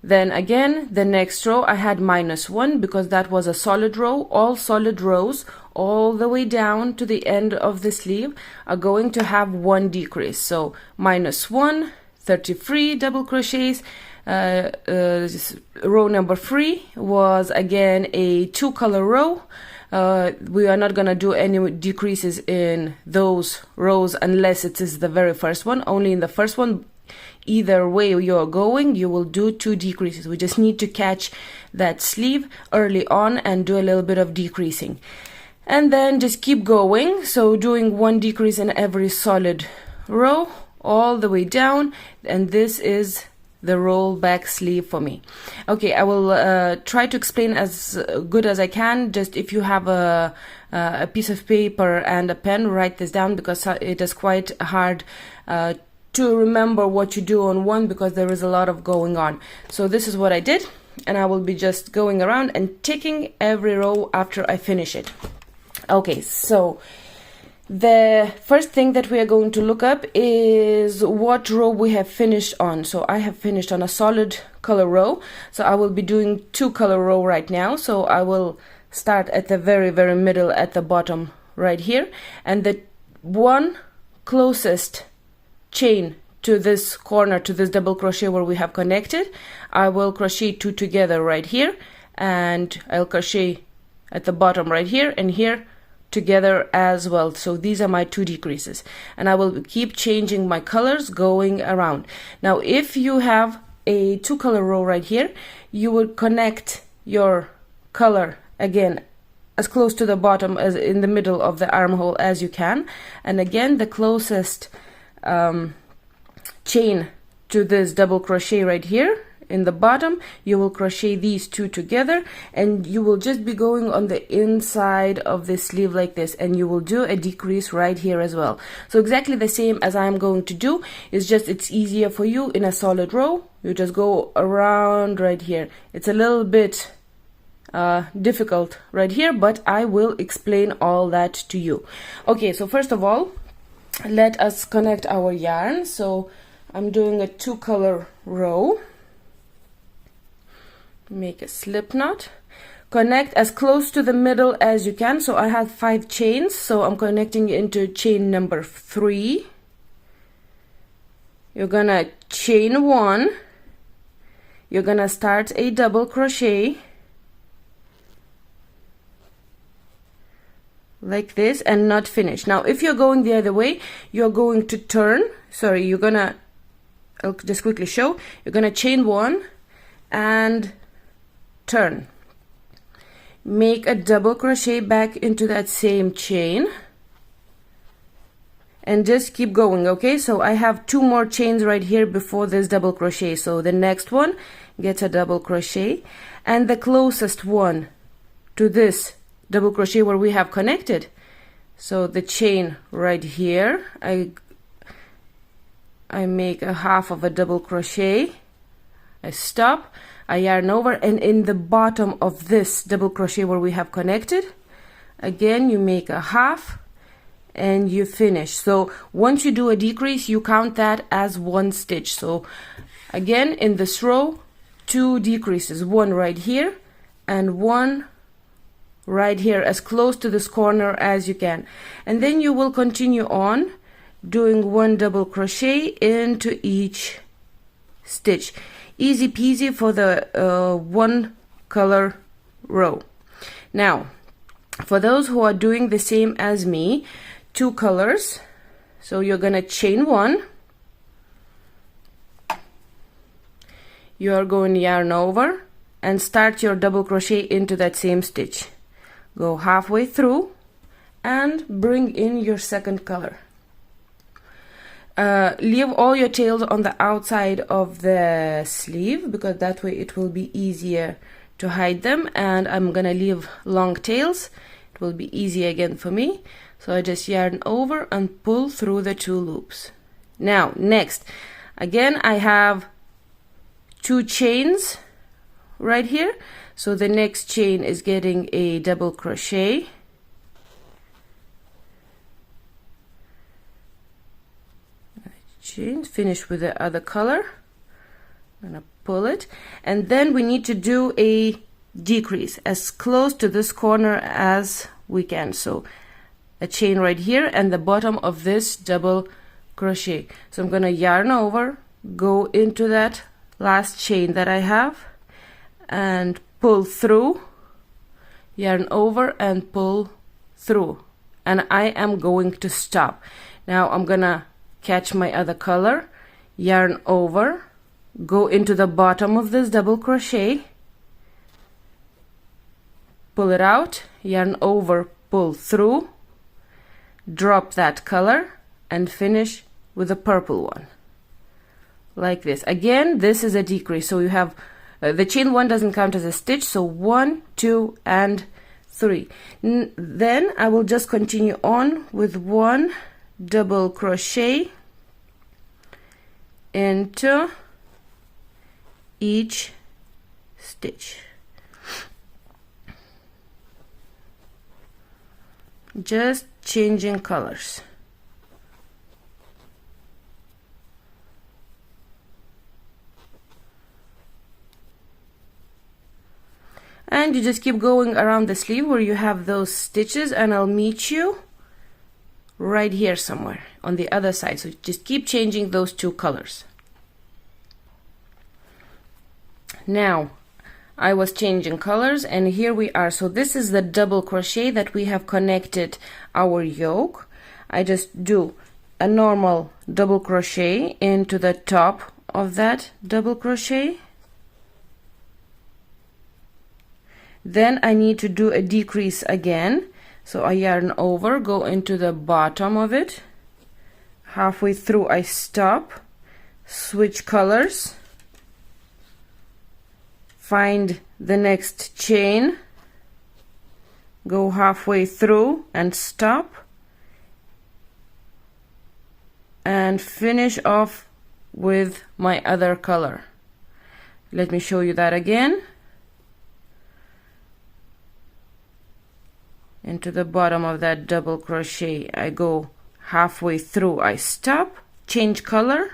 Then again, the next row I had -1 because that was a solid row. All solid rows all the way down to the end of the sleeve are going to have 1 decrease. So -1, 33 double crochets. Row number 3 was again a 2-color row. We are not going to do any decreases in those rows unless it is the very first one. Only in the first one, either way you're going, you will do 2 decreases. We just need to catch that sleeve early on and do a little bit of decreasing. And then just keep going. So doing 1 decrease in every solid row all the way down. And this is the roll back sleeve for me. Okay, I will try to explain as good as I can. Just if you have a piece of paper and a pen, write this down, because it is quite hard to remember what you do on one, because there is a lot of going on. So this is what I did, and I will be just going around and ticking every row after I finish it. Okay, so the first thing that we are going to look up is what row we have finished on. So I have finished on a solid color row, so I will be doing 2-color row right now. So I will start at the very middle at the bottom right here, and the one closest chain to this corner, to this double crochet where we have connected, I will crochet 2 together right here, and I'll crochet at the bottom right here and here together as well. So these are my 2 decreases, and I will keep changing my colors going around. Now if you have a 2-color row right here, you will connect your color again as close to the bottom as in the middle of the armhole as you can, and again the closest chain to this double crochet right here in the bottom, you will crochet these 2 together, and you will just be going on the inside of the sleeve like this, and you will do a decrease right here as well. So exactly the same as I'm going to do, is just it's easier for you in a solid row. You just go around right here. It's a little bit difficult right here, but I will explain all that to you. Okay, so first of all, let us connect our yarn. So I'm doing a 2-color row. Make a slip knot, connect as close to the middle as you can. So I have 5 chains, so I'm connecting into chain number 3. You're gonna chain 1, you're gonna start a double crochet like this and not finish. Now if you're going the other way, you're going to turn, sorry, you're gonna, I'll just quickly show, you're gonna chain 1 and turn, make a double crochet back into that same chain, and just keep going. Okay, so I have 2 more chains right here before this double crochet, so the next one gets a double crochet, and the closest one to this double crochet where we have connected, so the chain right here, I make a half of a double crochet, I stop, I yarn over, and in the bottom of this double crochet where we have connected, again you make a half and you finish. So once you do a decrease, you count that as 1 stitch. So again in this row, 2 decreases, 1 right here and 1 right here, as close to this corner as you can, and then you will continue on doing 1 double crochet into each stitch. Easy peasy for the 1-color row. Now for those who are doing the same as me, 2 colors, so you're gonna chain 1, you are going to yarn over, and start your double crochet into that same stitch. Go halfway through and bring in your second color. Leave all your tails on the outside of the sleeve, because that way it will be easier to hide them, and I'm gonna leave long tails. It will be easy again for me. So I just yarn over and pull through the 2 loops. Now next, again I have 2 chains right here, so the next chain is getting a double crochet. Chain, finish with the other color. I'm gonna pull it, and then we need to do a decrease as close to this corner as we can. So a chain right here and the bottom of this double crochet. So I'm gonna yarn over, go into that last chain that I have, and pull through, yarn over and pull through, and I am going to stop. Now I'm gonna catch my other color, yarn over, go into the bottom of this double crochet, pull it out, yarn over, pull through, drop that color, and finish with a purple one like this. Again, this is a decrease, so you have the chain 1 doesn't count as a stitch, so 1, 2 and 3. Then I will just continue on with 1 double crochet into each stitch, just changing colors. And you just keep going around the sleeve where you have those stitches, and I'll meet you right here somewhere on the other side. So just keep changing those 2 colors. Now I was changing colors, and here we are. So this is the double crochet that we have connected our yoke. I just do a normal double crochet into the top of that double crochet. Then I need to do a decrease again, so I yarn over, go into the bottom of it, halfway through I stop, switch colors, find the next chain, go halfway through and stop, and finish off with my other color. Let me show you that again. Into the bottom of that double crochet I go halfway through, I stop, change color,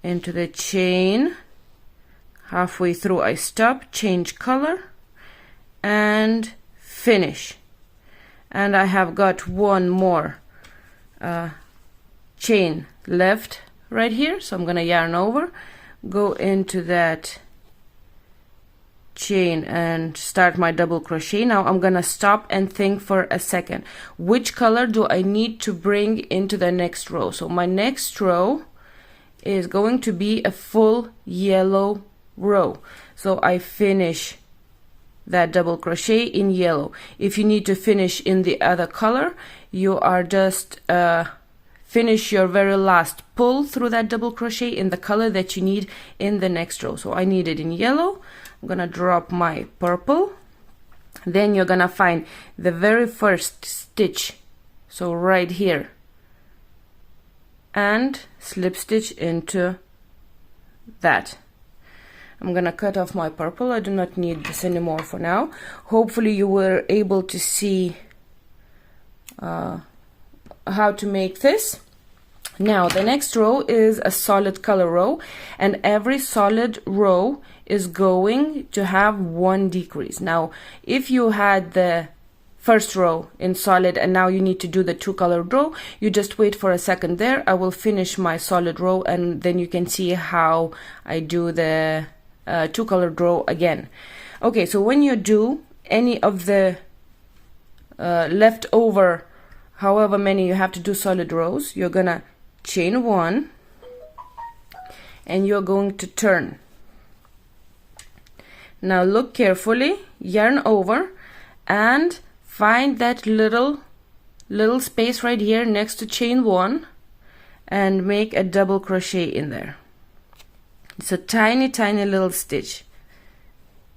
into the chain, halfway through I stop, change color, and finish. And I have got one more chain left right here, so I'm gonna yarn over, go into that chain and start my double crochet. Now I'm gonna stop and think for a second, which color do I need to bring into the next row? So my next row is going to be a full yellow row, so I finish that double crochet in yellow. If you need to finish in the other color, you are just finish your very last pull through that double crochet in the color that you need in the next row. So I need it in yellow. I'm gonna drop my purple, then you're gonna find the very first stitch, so right here, and slip stitch into that. I'm gonna cut off my purple. I do not need this anymore for now. Hopefully you were able to see how to make this. Now the next row is a solid color row, and every solid row is going to have one decrease. Now if you had the first row in solid and now you need to do the two color row, you just wait for a second there. I will finish my solid row and then you can see how I do the two color row again. Okay, so when you do any of the leftover, however many you have to do solid rows, you're gonna chain one and you're going to turn. Now look carefully, yarn over and find that little space right here next to chain 1 and make a double crochet in there. It's a tiny little stitch,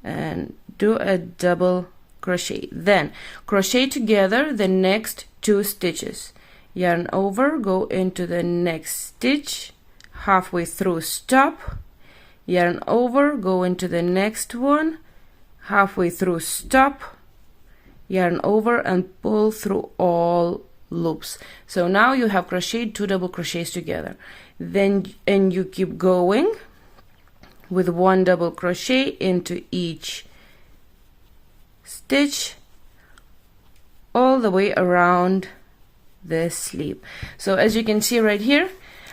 and do a double crochet. Then crochet together the next 2 stitches, yarn over, go into the next stitch, halfway through stop, yarn over, go into the next one, halfway through stop, yarn over and pull through all loops. So now you have crocheted 2 double crochets together. Then and you keep going with 1 double crochet into each stitch all the way around the sleeve. So as you can see right here,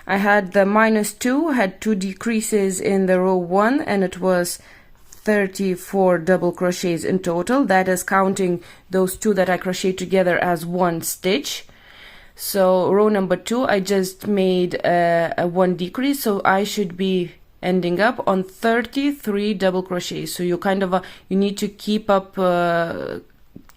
I had the -2, had 2 decreases in the row 1, and it was 34 double crochets in total. That is counting those 2 that I crocheted together as 1 stitch. So row number 2, I just made a 1 decrease, so I should be ending up on 33 double crochets. So you kind of you need to keep up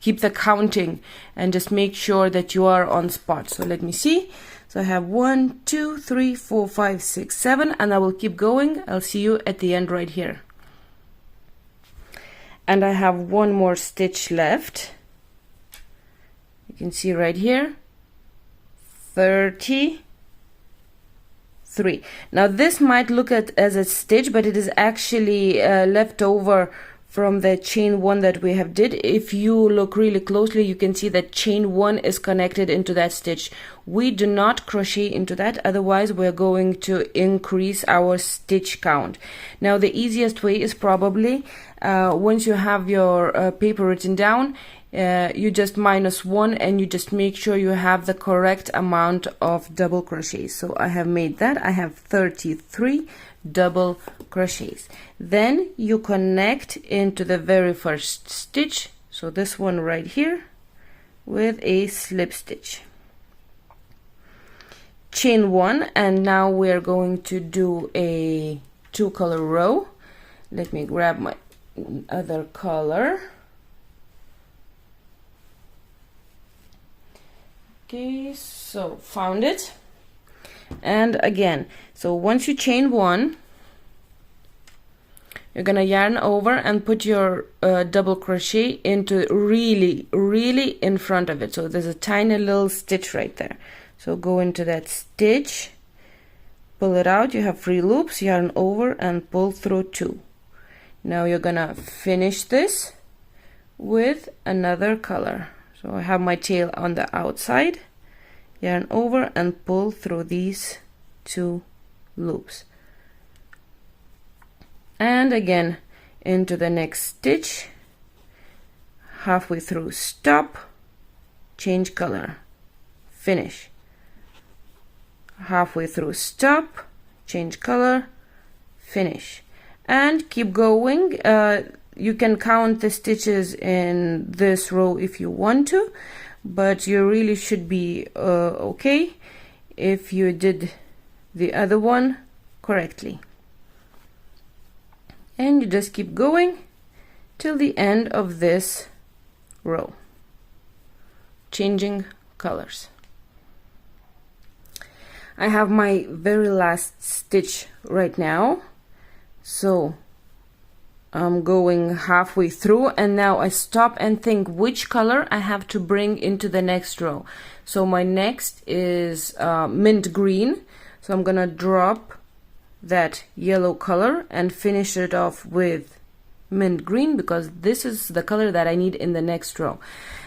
keep the counting and just make sure that you are on spot. So let me see. So I have 1 2 3 4 5 6 7, and I will keep going. I'll see you at the end right here. And I have 1 more stitch left. You can see right here, 33. Now this might look at as a stitch, but it is actually left over from the chain 1 that we have did. If you look really closely, you can see that chain 1 is connected into that stitch. We do not crochet into that, otherwise we're going to increase our stitch count. Now the easiest way is probably once you have your paper written down, you just -1 and you just make sure you have the correct amount of double crochets. So I have made that. I have 33 double crochets. Then you connect into the very first stitch, so this one right here, with a slip stitch, chain 1, and now we're going to do a 2-color row. Let me grab my other color. Okay, so found it. And again, so once you chain 1, you're gonna yarn over and put your double crochet into really in front of it. So there's a tiny little stitch right there. So go into that stitch, pull it out, you have 3 loops, yarn over and pull through 2. Now you're gonna finish this with another color. So I have my tail on the outside, yarn over and pull through these 2 loops, and again into the next stitch, halfway through stop, change color, finish, halfway through stop, change color, finish, and keep going. You can count the stitches in this row if you want to, but you really should be okay if you did the other one correctly. And you just keep going till the end of this row, changing colors. I have my very last stitch right now, so I'm going halfway through, and now I stop and think which color I have to bring into the next row. So my next is mint green, so I'm gonna drop that yellow color and finish it off with mint green, because this is the color that I need in the next row.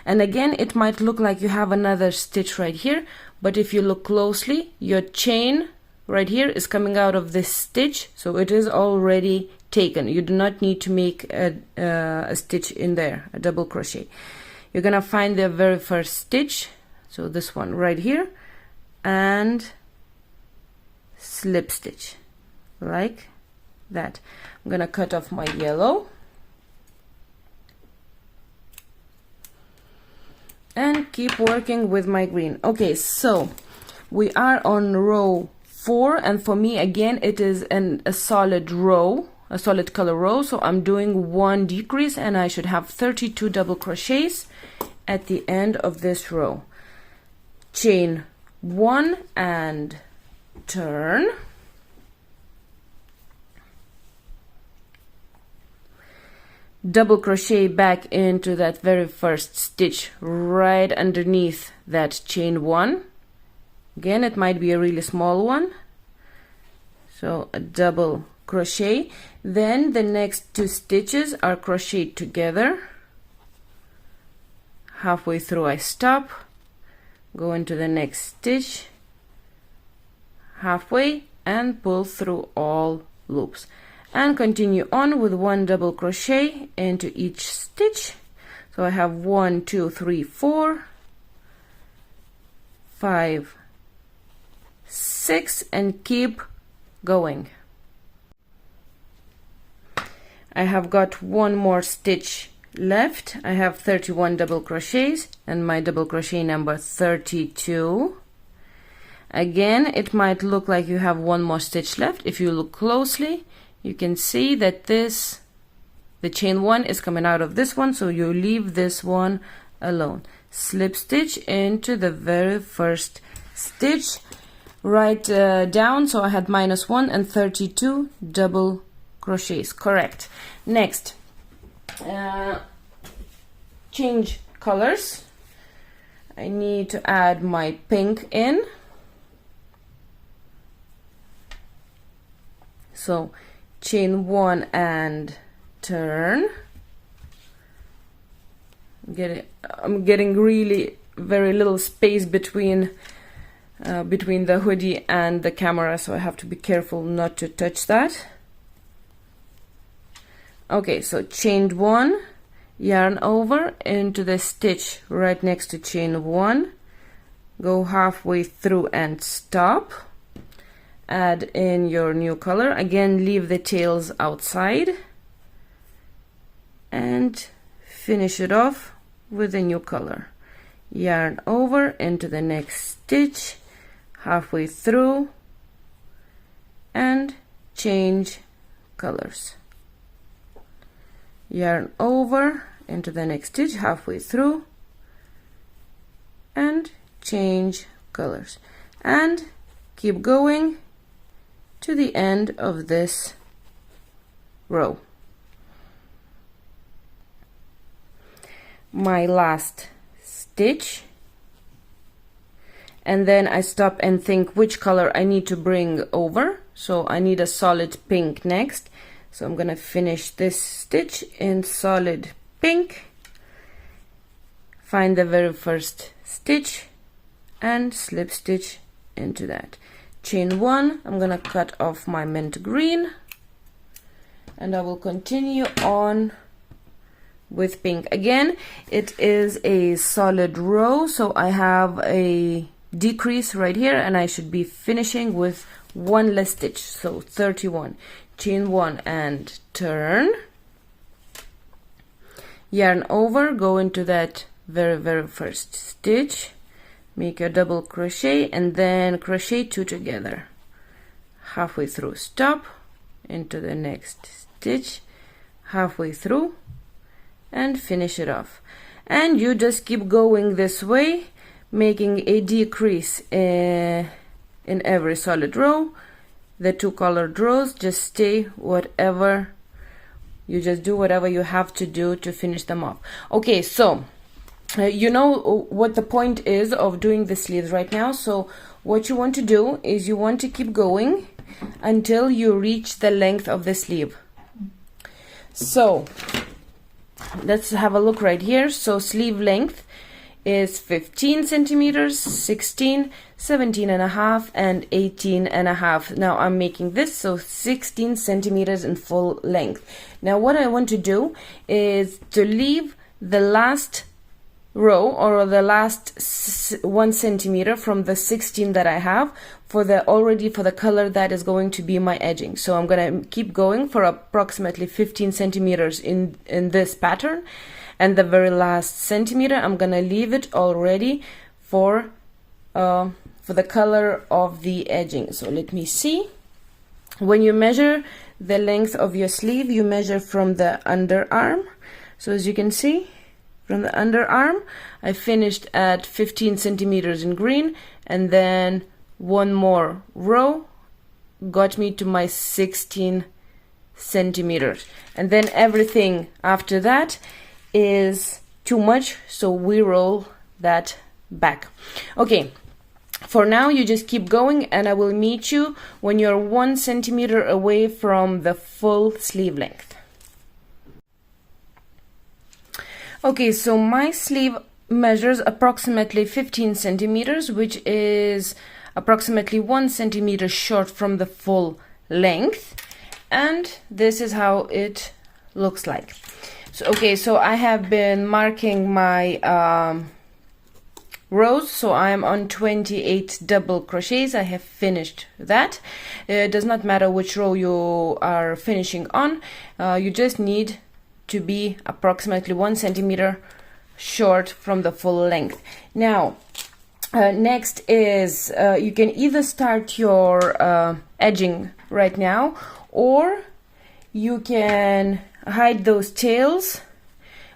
And again, it might look like you have another stitch right here, but if you look closely, your chain right here is coming out of this stitch, so it is already taken. You do not need to make a stitch in there, a double crochet. You're gonna find the very first stitch, so this one right here, and slip stitch like that. I'm gonna cut off my yellow and keep working with my green. Okay, so we are on row 4, and for me again it is a solid row, a solid color row, so I'm doing 1 decrease, and I should have 32 double crochets at the end of this row. Chain 1 and turn. Double crochet back into that very first stitch right underneath that chain 1. Again, it might be a really small one, so a double crochet. Then the next 2 stitches are crocheted together. Halfway through I stop, go into the next stitch, halfway, and pull through all loops, and continue on with 1 double crochet into each stitch. So I have 1, 2, 3, 4, 5, 6, and keep going. I have got 1 more stitch left. I have 31 double crochets and my double crochet number 32. Again, it might look like you have 1 more stitch left. If you look closely, you can see that the chain 1 is coming out of this one, so you leave this one alone. Slip stitch into the very first stitch, right down, so I had -1 and 32 double crochets, correct. Next, change colors. I need to add my pink in, so chain 1 and turn. I'm getting really very little space between the hoodie and the camera, so I have to be careful not to touch that. Okay, so chain 1, yarn over into the stitch right next to chain 1, go halfway through and stop. Add in your new color. Again, leave the tails outside and finish it off with a new color. Yarn over into the next stitch, halfway through, and change colors. Yarn over into the next stitch, halfway through, and change colors, and keep going to the end of this row. My last stitch, and then I stop and think which color I need to bring over. So I need a solid pink next, so I'm gonna finish this stitch in solid pink, find the very first stitch and slip stitch into that. Chain 1, I'm gonna cut off my mint green, and I will continue on with pink. Again, it is a solid row, so I have a decrease right here, and I should be finishing with 1 less stitch, so 31. Chain 1 and turn, yarn over, go into that very first stitch, make a double crochet, and then crochet 2 together. Halfway through, stop, into the next stitch, halfway through, and finish it off. And you just keep going this way, making a decrease in every solid row. The 2 colored rows just stay whatever, you just do whatever you have to do to finish them off. Okay, so you know what the point is of doing the sleeves right now. So what you want to do is you want to keep going until you reach the length of the sleeve. So let's have a look right here. So sleeve length is 15 centimeters, 16, 17 and a half, and 18 and a half. Now I'm making this, so 16 centimeters in full length. Now what I want to do is to leave the last row, or the last 1 centimeter from the 16 that I have for the color that is going to be my edging. So I'm gonna keep going for approximately 15 centimeters in this pattern, and the very last centimeter I'm gonna leave it already for the color of the edging. So let me see. When you measure the length of your sleeve, you measure from the underarm. So as you can see, from the underarm, I finished at 15 centimeters in green, and then one more row got me to my 16 centimeters. And then everything after that is too much, so we roll that back. Okay, for now you just keep going, and I will meet you when you're 1 centimeter away from the full sleeve length. Okay, so my sleeve measures approximately 15 centimeters, which is approximately 1 centimeter short from the full length, and this is how it looks like. So okay, so I have been marking my rows, so I am on 28 double crochets. I have finished that. It does not matter which row you are finishing on, you just need to be approximately 1 centimeter short from the full length. Now next is you can either start your edging right now, or you can hide those tails,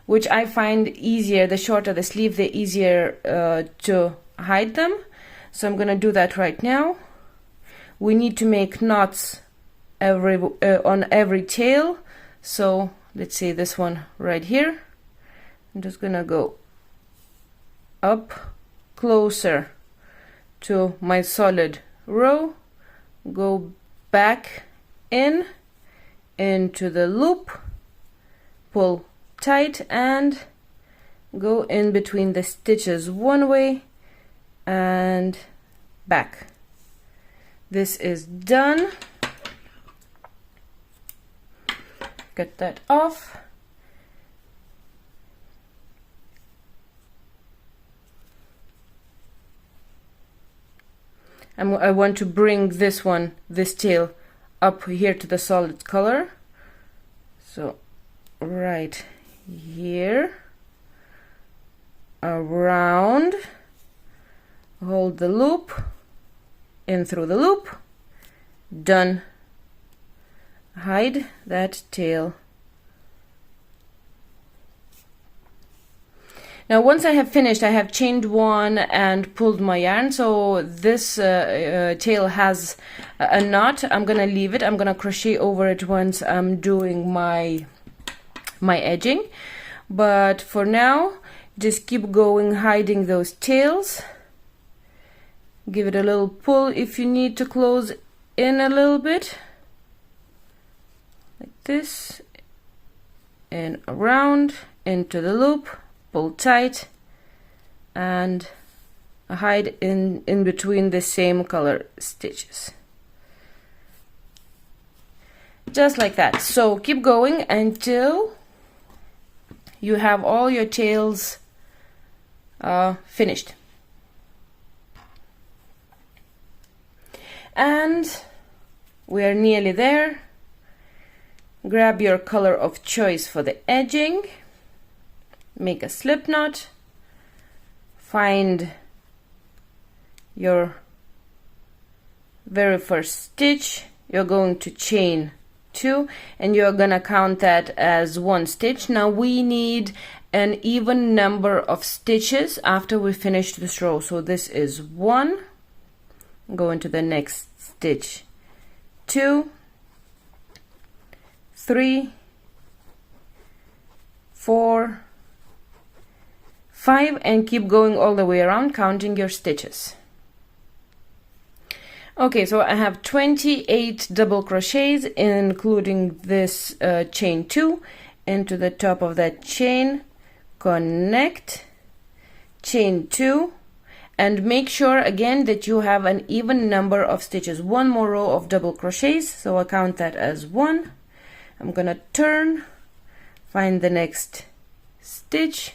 which I find easier. The shorter the sleeve, the easier to hide them. So I'm gonna do that right now. We need to make knots on every tail. So let's say this one right here. I'm just gonna go up closer to my solid row, go back into the loop, pull tight, and go in between the stitches one way and back. This is done. Get that off. I want to bring this tail up here to the solid color. So right here, around, hold the loop, in through the loop, done. Hide that tail. Now once I have finished, I have chained one and pulled my yarn, so this tail has a knot. I'm gonna leave it. I'm gonna crochet over it once I'm doing my edging, but for now just keep going, hiding those tails. Give it a little pull if you need to close in a little bit, like this, and around into the loop, pull tight, and hide in between the same color stitches, just like that. So keep going until you have all your tails finished. And we are nearly there. Grab your color of choice for the edging, make a slip knot, find your very first stitch. You're going to chain 2, and you're gonna count that as 1 stitch. Now we need an even number of stitches after we finish this row. So this is 1, go into the next stitch, 2, 3, 4, 5, and keep going all the way around, counting your stitches. Okay, so I have 28 double crochets, including this chain 2 into the top of that chain, connect, chain 2, and make sure again that you have an even number of stitches. One more row of double crochets, so I count that as 1. I'm gonna turn, find the next stitch,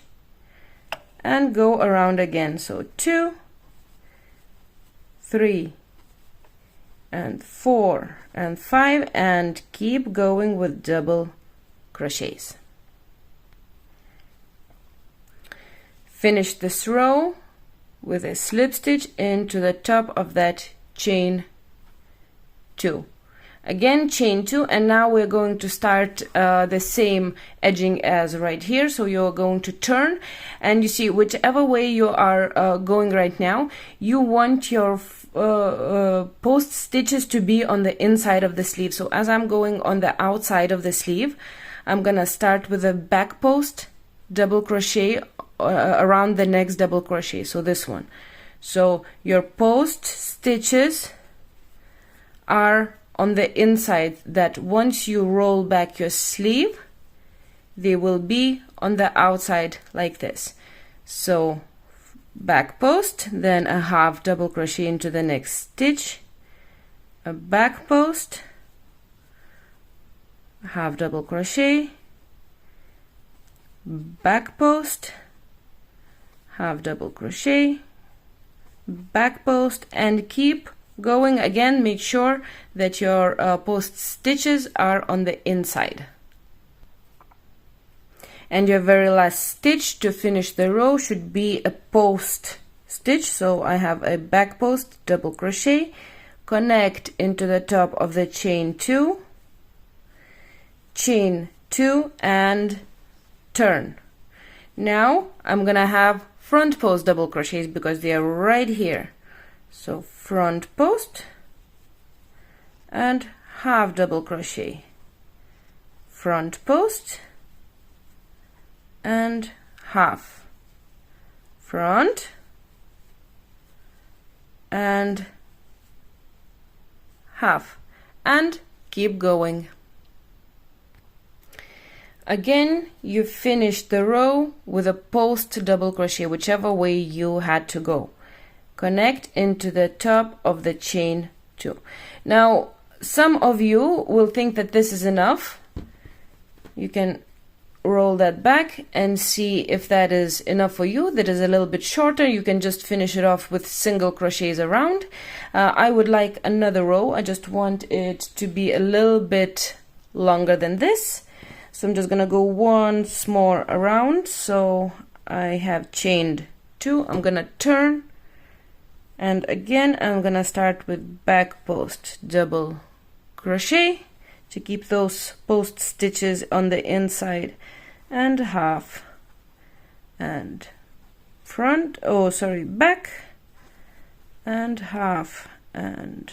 and go around again. So 2, 3, and 4, and 5, and keep going with double crochets. Finish this row with a slip stitch into the top of that chain 2. again chain 2, and now we're going to start the same edging as right here. So you're going to turn, and you see whichever way you are going right now, you want your post stitches to be on the inside of the sleeve. So as I'm going on the outside of the sleeve, I'm gonna start with a back post double crochet around the next double crochet, so this one. So your post stitches are on the inside, that once you roll back your sleeve, they will be on the outside like this. So back post, then a half double crochet into the next stitch, a back post, half double crochet, back post, half double crochet, back post, and keep going. Again, make sure that your post stitches are on the inside. And your very last stitch to finish the row should be a post stitch. So I have a back post double crochet, connect into the top of the chain 2, chain 2, and turn. Now I'm gonna have front post double crochets because they are right here. So front post and half double crochet, front post and half, front and half, and keep going. Again, you finish the row with a post double crochet, whichever way you had to go. Connect into the top of the chain 2. Now, some of you will think that this is enough. You can roll that back and see if that is enough for you. That is a little bit shorter. You can just finish it off with single crochets around. I would like another row. I just want it to be a little bit longer than this. So I'm just gonna go once more around. So I have chained 2. I'm gonna turn, and again I'm gonna start with back post double crochet to keep those post stitches on the inside, and half and front, back and half and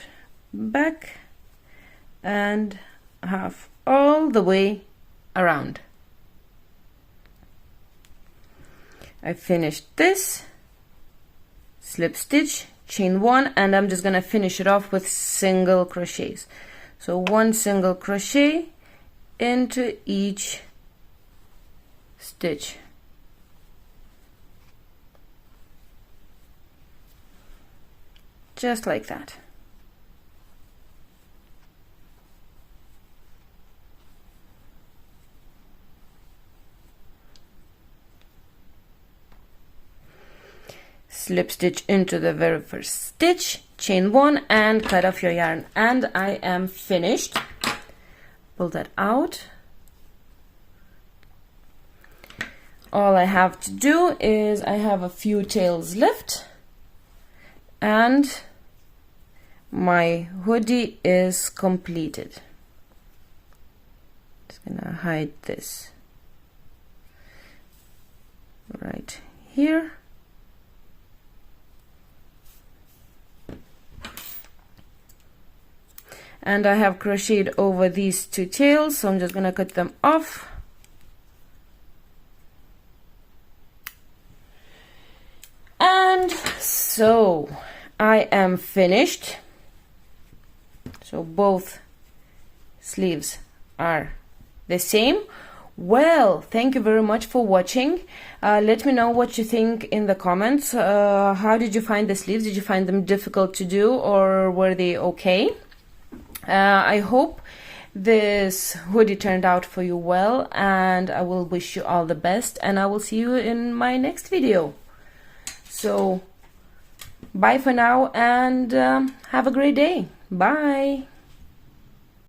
back and half, all the way around. I finished this, slip stitch, chain 1, and I'm just gonna finish it off with single crochets. So 1 single crochet into each stitch. Just like that. Slip stitch into the very first stitch, chain 1, and cut off your yarn, and I am finished. Pull that out. All I have to do is I have a few tails left, and my hoodie is completed. Just gonna hide this right here. And I have crocheted over these 2 tails, so I'm just gonna cut them off. And so I am finished. So both sleeves are the same. Well, thank you very much for watching. Let me know what you think in the comments. How did you find the sleeves? Did you find them difficult to do, or were they okay? I hope this hoodie turned out for you well, and I will wish you all the best, and I will see you in my next video. So bye for now, and have a great day. Bye.